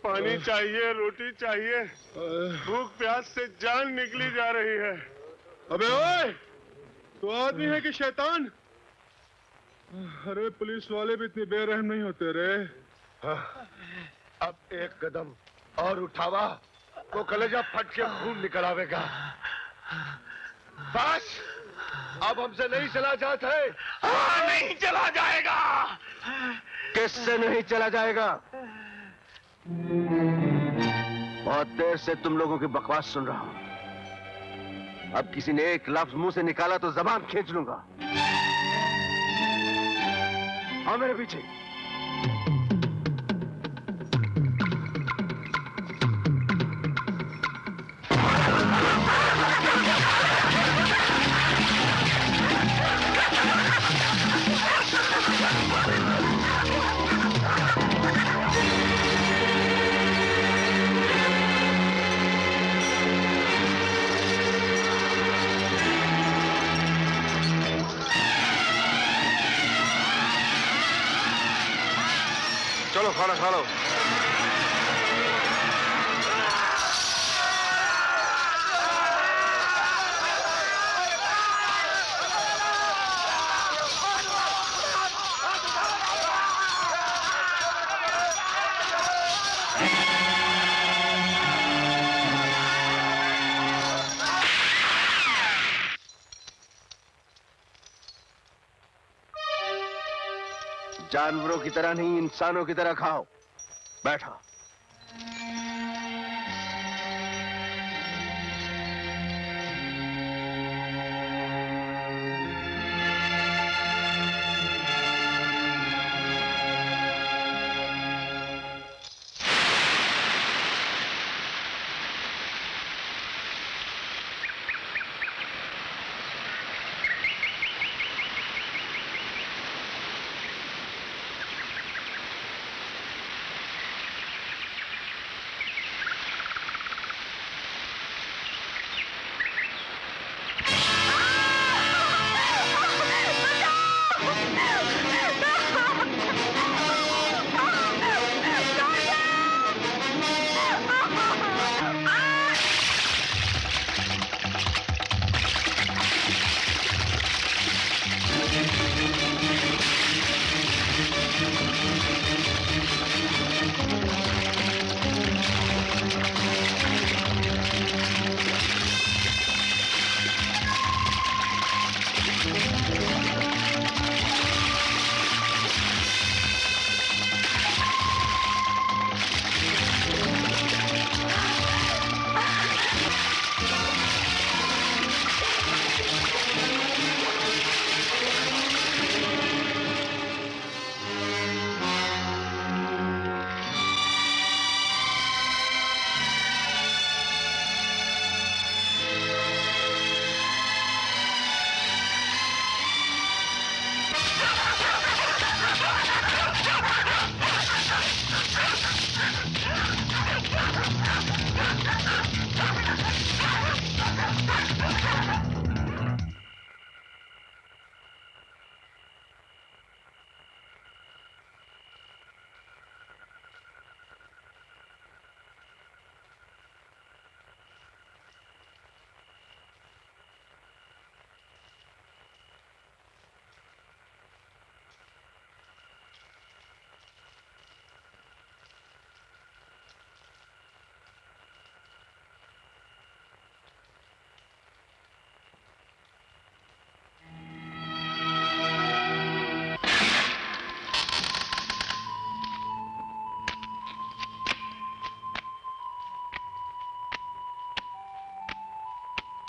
पानी चाहिए, रोटी चाहिए, भूख प्यास से जान निकली जा रही है। अबे ओए, तो आदमी है कि शैतान? अरे पुलिस वाले भी इतने बेरहम नहीं होते रे। अब एक कदम और उठावा तो कलेजा फट के खून निकल आवेगा। बस अब हमसे नहीं चला जाता है। हाँ, नहीं चला जाएगा। किससे नहीं चला जाएगा? बहुत देर से तुम लोगों की बकवास सुन रहा हूं। अब किसी ने एक लफ्ज मुंह से निकाला तो जबान खींच लूंगा। आओ मेरे पीछे। चलो खाना खा लो। जानवरों की तरह नहीं, इंसानों की तरह खाओ। बैठो।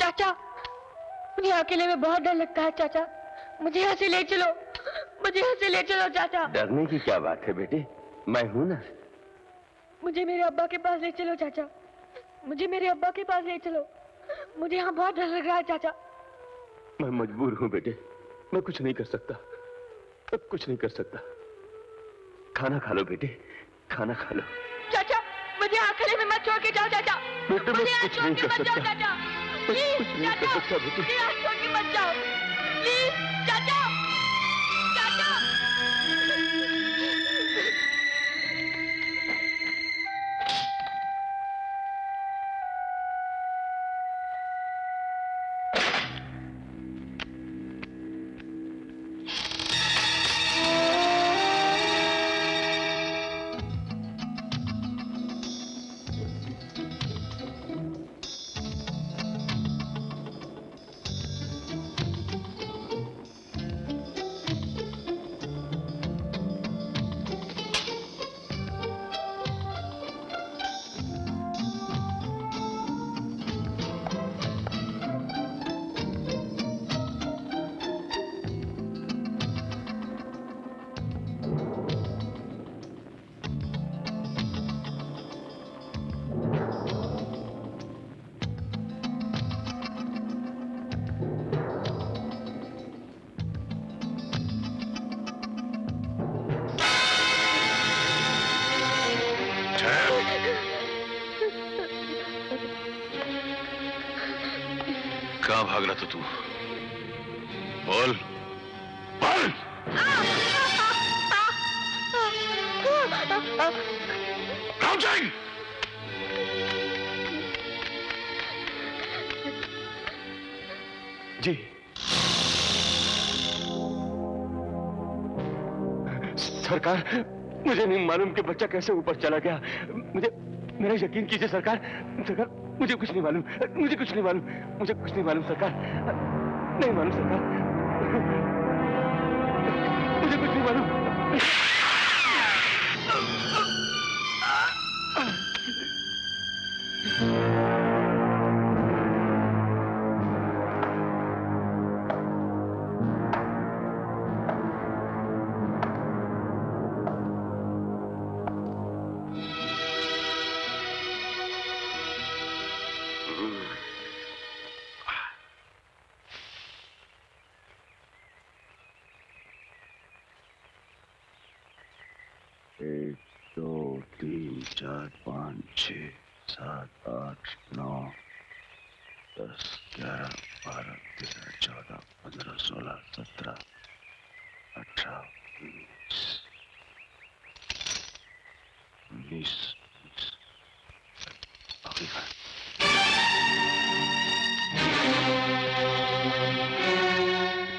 चाचा, मुझे अकेले में बहुत डर लगता है चाचा। मुझे यहाँ से ले चलो, मुझे यहाँ से ले चलो चाचा। डरने की क्या बात है बेटे, मैं हूं ना। मुझे मेरे अब्बा के पास ले चलो चाचा, मुझे मेरे अब्बा के पास ले चलो। मुझे यहाँ बहुत डर लग रहा है चाचा। मैं मजबूर हूं बेटे, मैं कुछ नहीं कर सकता, अब कुछ नहीं कर सकता। खाना खा लो बेटे, खाना खा लो। चाचा, मुझे अकेले में मत छोड़ के जाओ चाचा। बेटे मुझे मैं कुछ नहीं कर सकता, चाचा। मैं कुछ नहीं कर सकता बेटे। मुझे यहाँ छोड़ के मत जाओ, प्लीज चाचा, चाचा। कहां भाग रहा था तू? बोल, बोल। राम सिंह! जी सरकार, मुझे नहीं मालूम कि बच्चा कैसे ऊपर चला गया। मेरा यकीन कीजिए सरकार। सरकार, मुझे कुछ नहीं मालूम, मुझे कुछ नहीं मालूम, मुझे कुछ नहीं मालूम सरकार, नहीं मालूम सरकार, मुझे कुछ नहीं मालूम।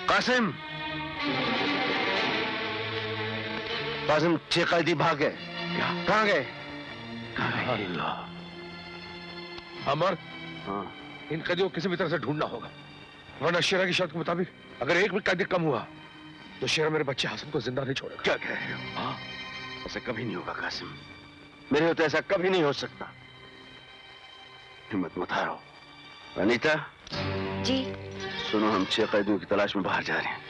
कासिम, कासिम, 6 कैदी भाग गए। कहाँ गए? अमर, हाँ। इन कैदियों को किसी भी तरह से ढूंढना होगा, वरना शेरा की शर्त के मुताबिक अगर एक भी कैदी कम हुआ तो शेरा मेरे बच्चे हासिम को जिंदा नहीं छोड़ेगा। क्या कह रहे हो? हाँ, ऐसा कभी नहीं होगा कासिम, मेरे होते ऐसा कभी नहीं हो सकता। हिम्मत मत हारो। अनीता जी, सुनो, हम 6 कैदियों की तलाश में बाहर जा रहे हैं,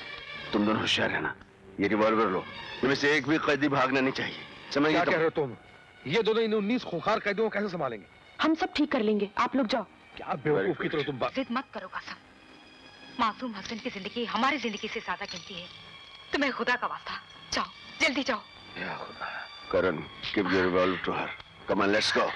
तुम दोनों होशियार रहना। ये रिवॉल्वर लो, इनमें से एक भी कैदी भागना नहीं चाहिए, समझ गए? क्या कह रहे हो तुम? ये दोनों इन 19 खूंखार कैदियों को कैसे संभालेंगे? हम सब ठीक कर लेंगे, आप लोग जाओ। क्या बेवकूफ की तरह तुम बात। जिद मत करो कासिम, मासूम हसन की जिंदगी हमारी जिंदगी से ज्यादा कीमती है। तुम्हें खुदा का वास्ता, जाओ, जल्दी जाओ। या खुदा। Karan, give your revolver to her. Come on, let's go.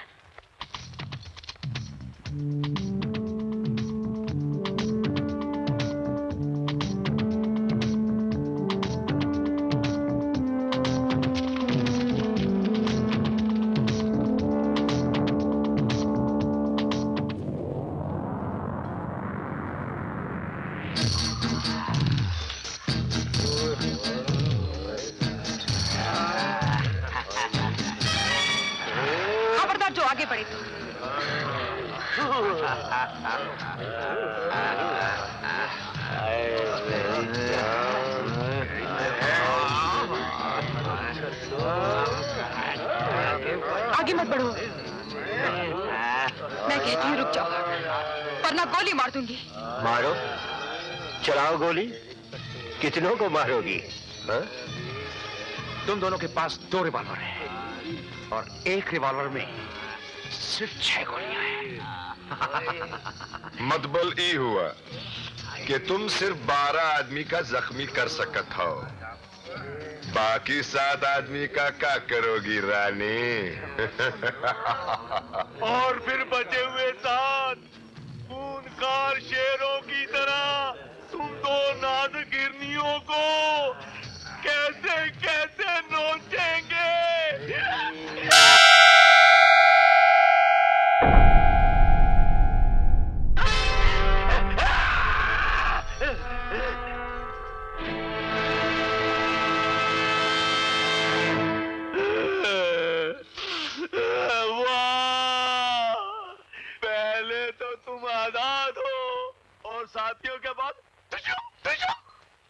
आगे मत बढ़ो, मैं कहती हूँ रुक जाओ, वरना गोली मार दूंगी। मारो, चलाओ गोली। कितनों को मारोगी? हा? तुम दोनों के पास 2 रिवॉल्वर हैं और एक रिवॉल्वर में सिर्फ 6 गोलियां हैं। मतबल ई हुआ कि तुम सिर्फ 12 आदमी का जख्मी कर सकत हो, बाकी 7 आदमी का क्या करोगी रानी? और फिर बचे हुए 7 खूनखार शेरों की तरह तुम 2 नाजुक हिरनियों को कैसे कैसे नोचेंगे? साथियों के बाद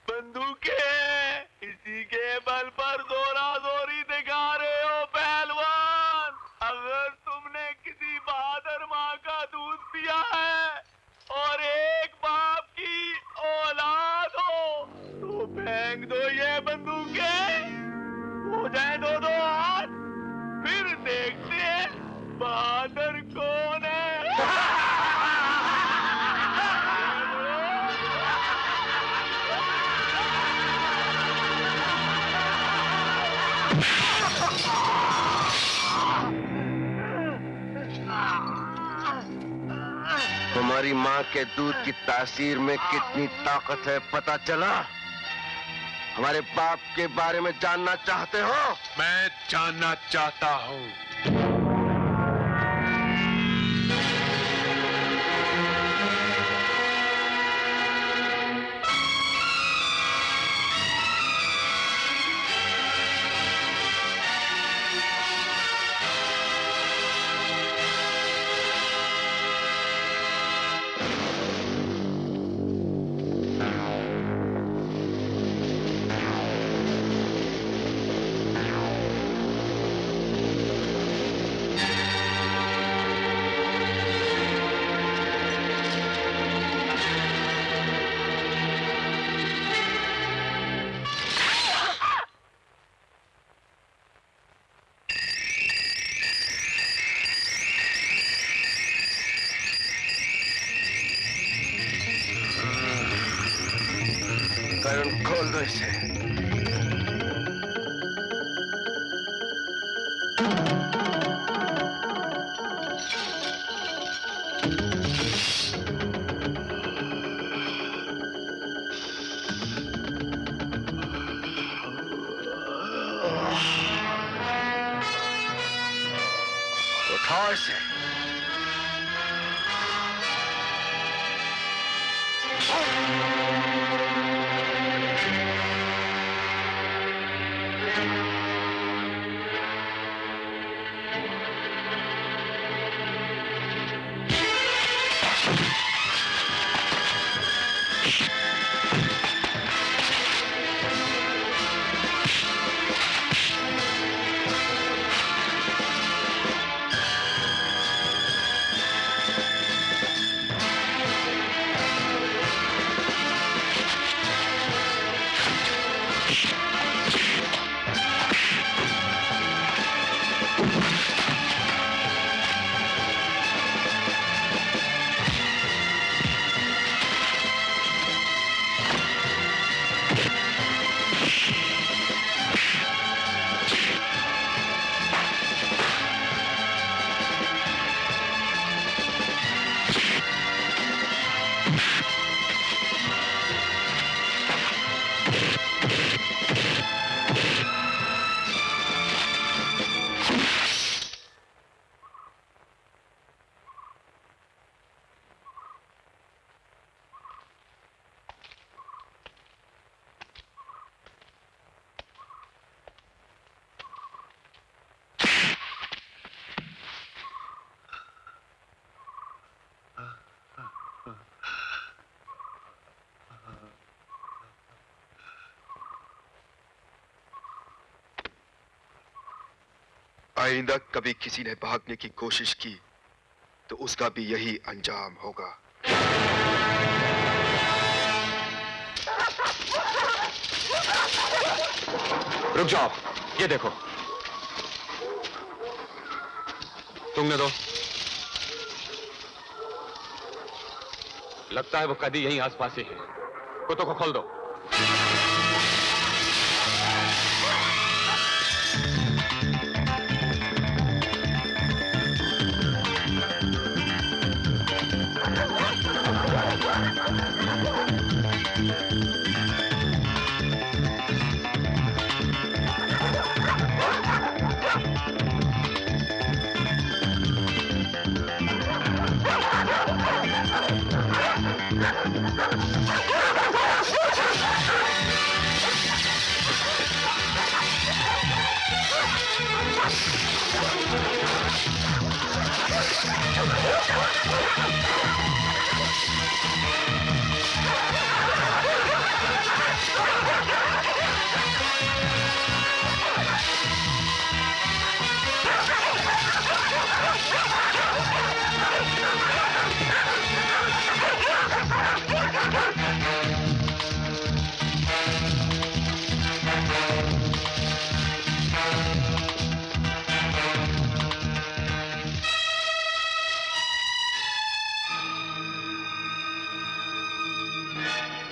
बंदूकें, इसी के बल पर जोरा जोरी दिखा रहे हो पहलवान। अगर तुमने किसी बहादुर माँ का दूध पिया है और एक बाप की औलाद हो तो फेंक दो ये बंदूकें, हो जाए 2-2 हाथ, फिर देखते हैं बहादुर कौन है। तुम्हारी माँ के दूध की तासीर में कितनी ताकत है पता चला? हमारे बाप के बारे में जानना चाहते हो? मैं जानना चाहता हूं। खोल दो इसे। उठाओ इसे। आइंदा कभी किसी ने भागने की कोशिश की तो उसका भी यही अंजाम होगा। रुक जाओ, ये देखो। तुमने दो। लगता है वो कदी यहीं आसपास ही है। कुत्तों को खोल दो।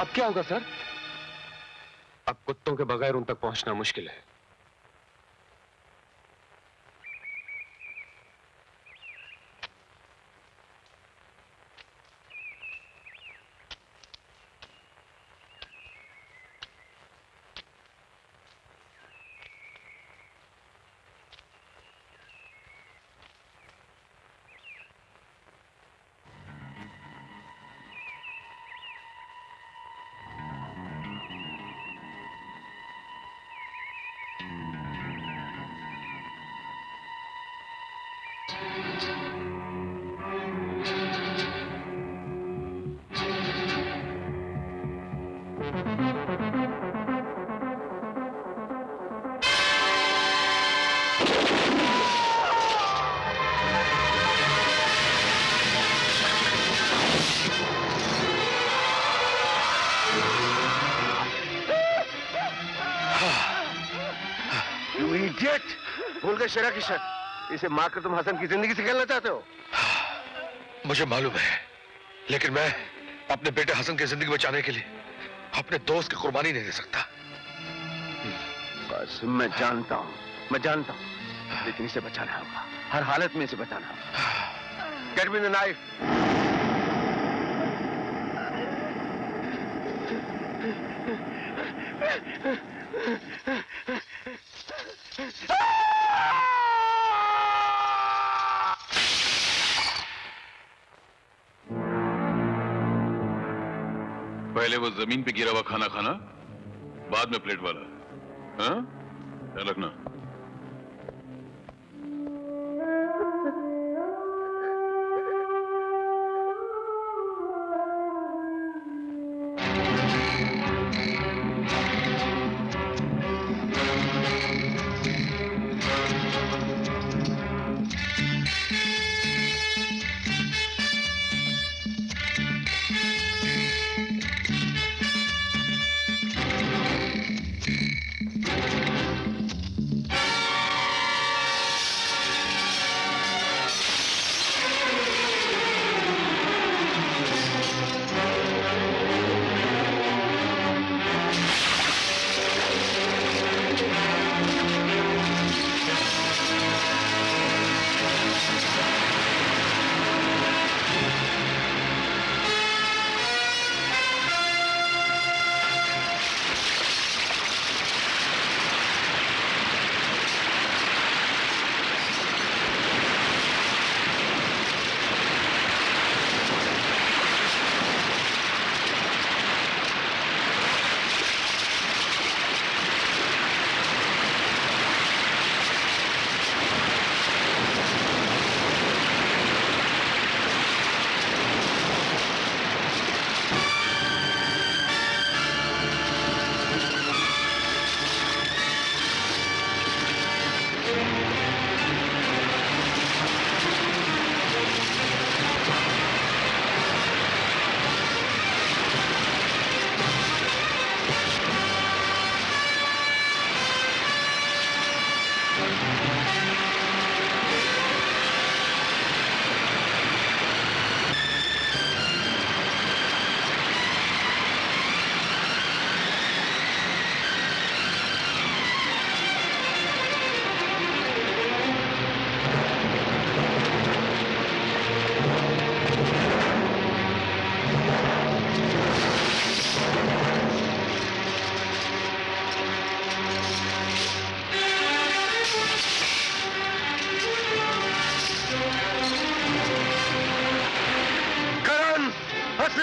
अब क्या होगा सर? अब कुत्तों के बगैर उन तक पहुंचना मुश्किल है। You idiot! भूल गए शेरा की शर्त। इसे मारकर तुम हसन की जिंदगी से खेलना चाहते हो? मुझे मालूम है, लेकिन मैं अपने बेटे हसन की जिंदगी बचाने के लिए अपने दोस्त की कुर्बानी नहीं दे सकता। बस मैं जानता हूँ, लेकिन इसे बचाना होगा, हर हालत में इसे बचाना होगा। Get me the knife. पहले वो जमीन पे गिरा हुआ खाना खाना, बाद में प्लेट वाला। हाँ? ध्यान रखना।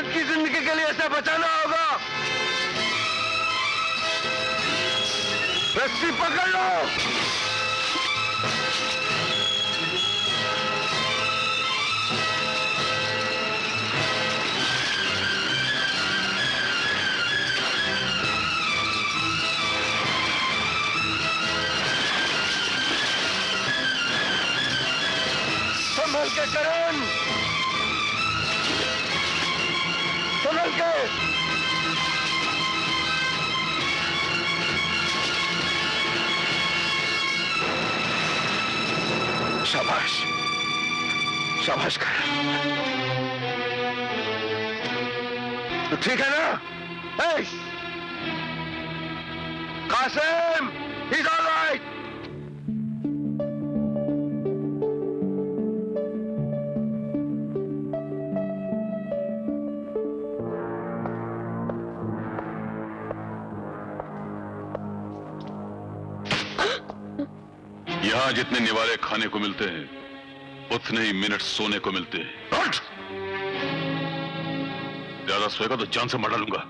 की जिंदगी के लिए इसे बचाना होगा। रस्सी पकड़ लो। संभल के करण, संभल के। शाबाश, शाबाश करण। तो ठीक है ना? Qasim, he's all right. यहां जितने निवाले खाने को मिलते हैं उतने ही मिनट सोने को मिलते हैं। उठ! ज्यादा सोएगा तो जान से मार डालूंगा।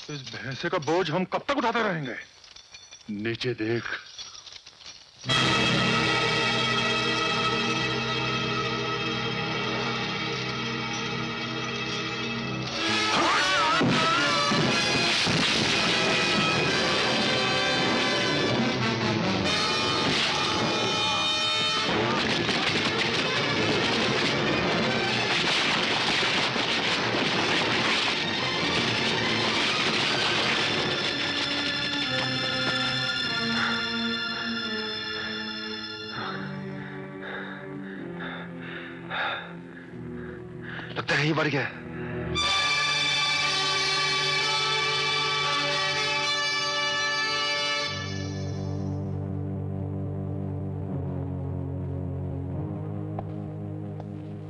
इस भैंसे का बोझ हम कब तक उठाते रहेंगे? नीचे देख। ही मर गया।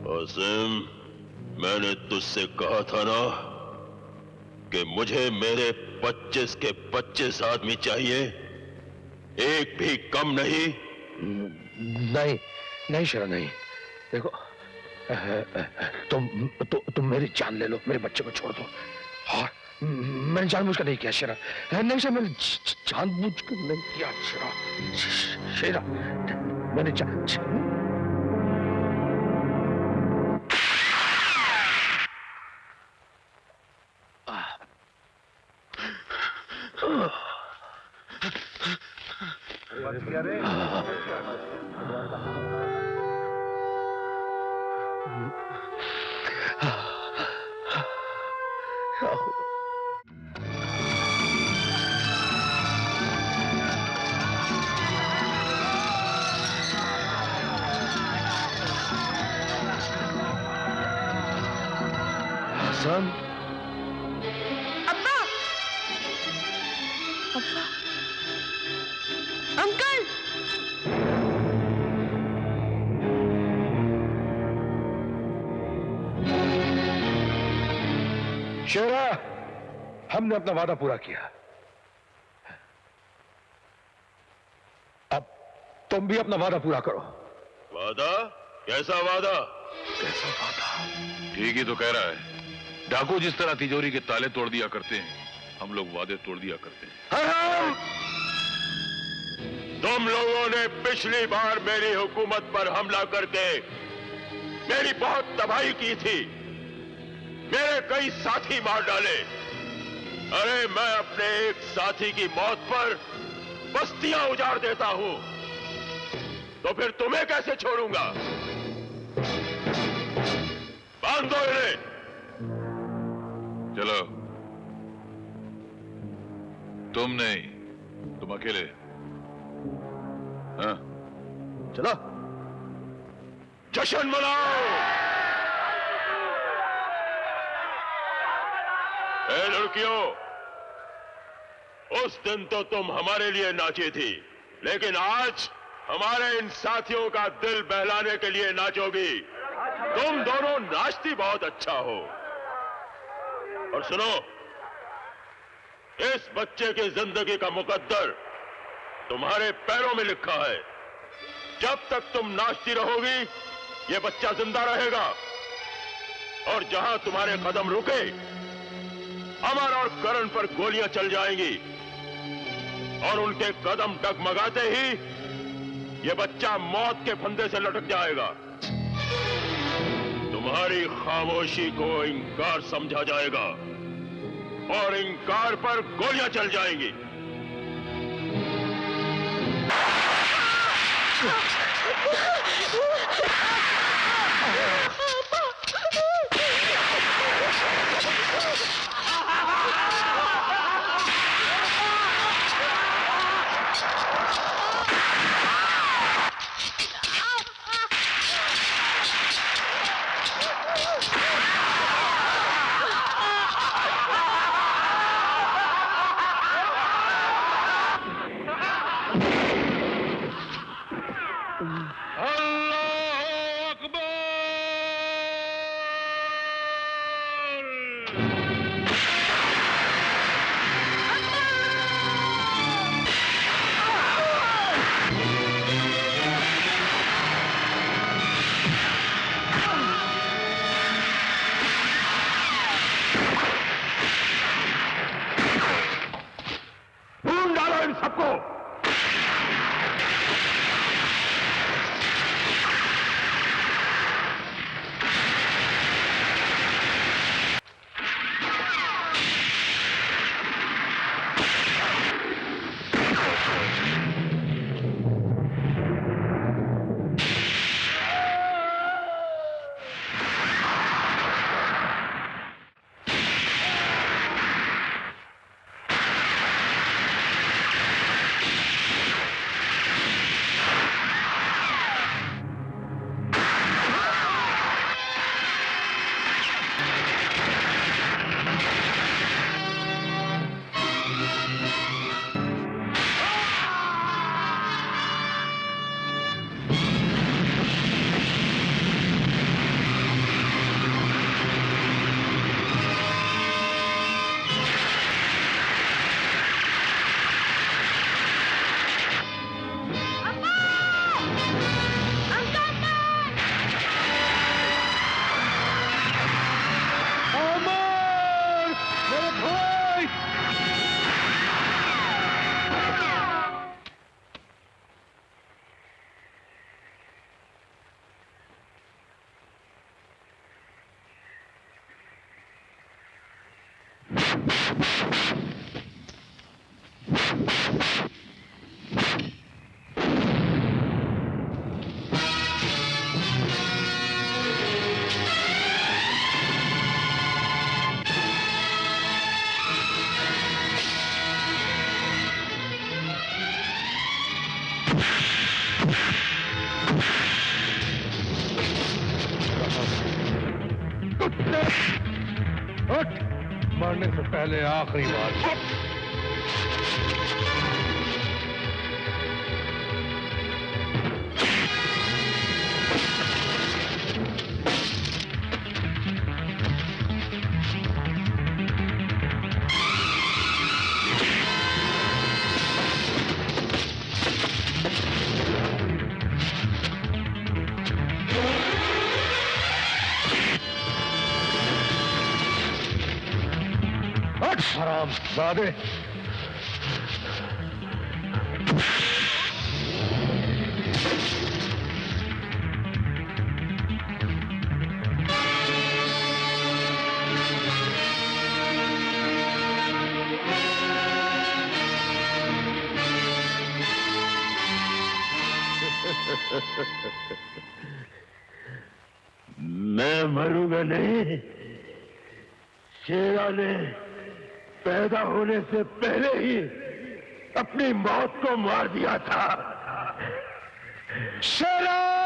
कासिम, मैंने तुझसे कहा था ना कि मुझे मेरे 25 के 25 आदमी चाहिए, एक भी कम नहीं। नहीं नहीं शेरा, नहीं। देखो तुम मेरी जान ले लो, मेरे बच्चे को छोड़ दो। और मैंने जानबूझकर नहीं किया शेरा, नहीं शेरा, मैंने जानबूझकर नहीं किया शेरा। शेरा मैंने हसन, अब्बा, अब्बा, अंकल। शेरा, हमने अपना वादा पूरा किया, अब तुम भी अपना वादा पूरा करो। वादा? कैसा वादा? कैसा वादा? ठीक ही तो कह रहा है। डाकू जिस तरह तिजोरी के ताले तोड़ दिया करते हैं, हम लोग वादे तोड़ दिया करते हैं। तुम लोगों ने पिछली बार मेरी हुकूमत पर हमला करके मेरी बहुत तबाही की थी, मेरे कई साथी मार डाले। अरे मैं अपने एक साथी की मौत पर बस्तियां उजाड़ देता हूं, तो फिर तुम्हें कैसे छोड़ूंगा? बांध दो इन्हें। चलो, तुम नहीं, तुम अकेले। हाँ, चलो जश्न मनाओ। ए लड़कियों, उस दिन तो तुम हमारे लिए नाची थी, लेकिन आज हमारे इन साथियों का दिल बहलाने के लिए नाचोगी। तुम दोनों नाचती बहुत अच्छा हो। और सुनो, इस बच्चे की जिंदगी का मुकद्दर तुम्हारे पैरों में लिखा है। जब तक तुम नाचती रहोगी, ये बच्चा जिंदा रहेगा, और जहां तुम्हारे कदम रुके, अमर और करण पर गोलियां चल जाएंगी, और उनके कदम डगमगाते ही ये बच्चा मौत के फंदे से लटक जाएगा। तुम्हारी खामोशी को इंकार समझा जाएगा, और इंकार पर गोलियां चल जाएंगी। मरने से पहले आखिरी बार। हराम ज़ादे। मैं मरूंगा नहीं। शेरा ने पैदा होने से पहले ही अपनी मौत को मार दिया था। शेरा!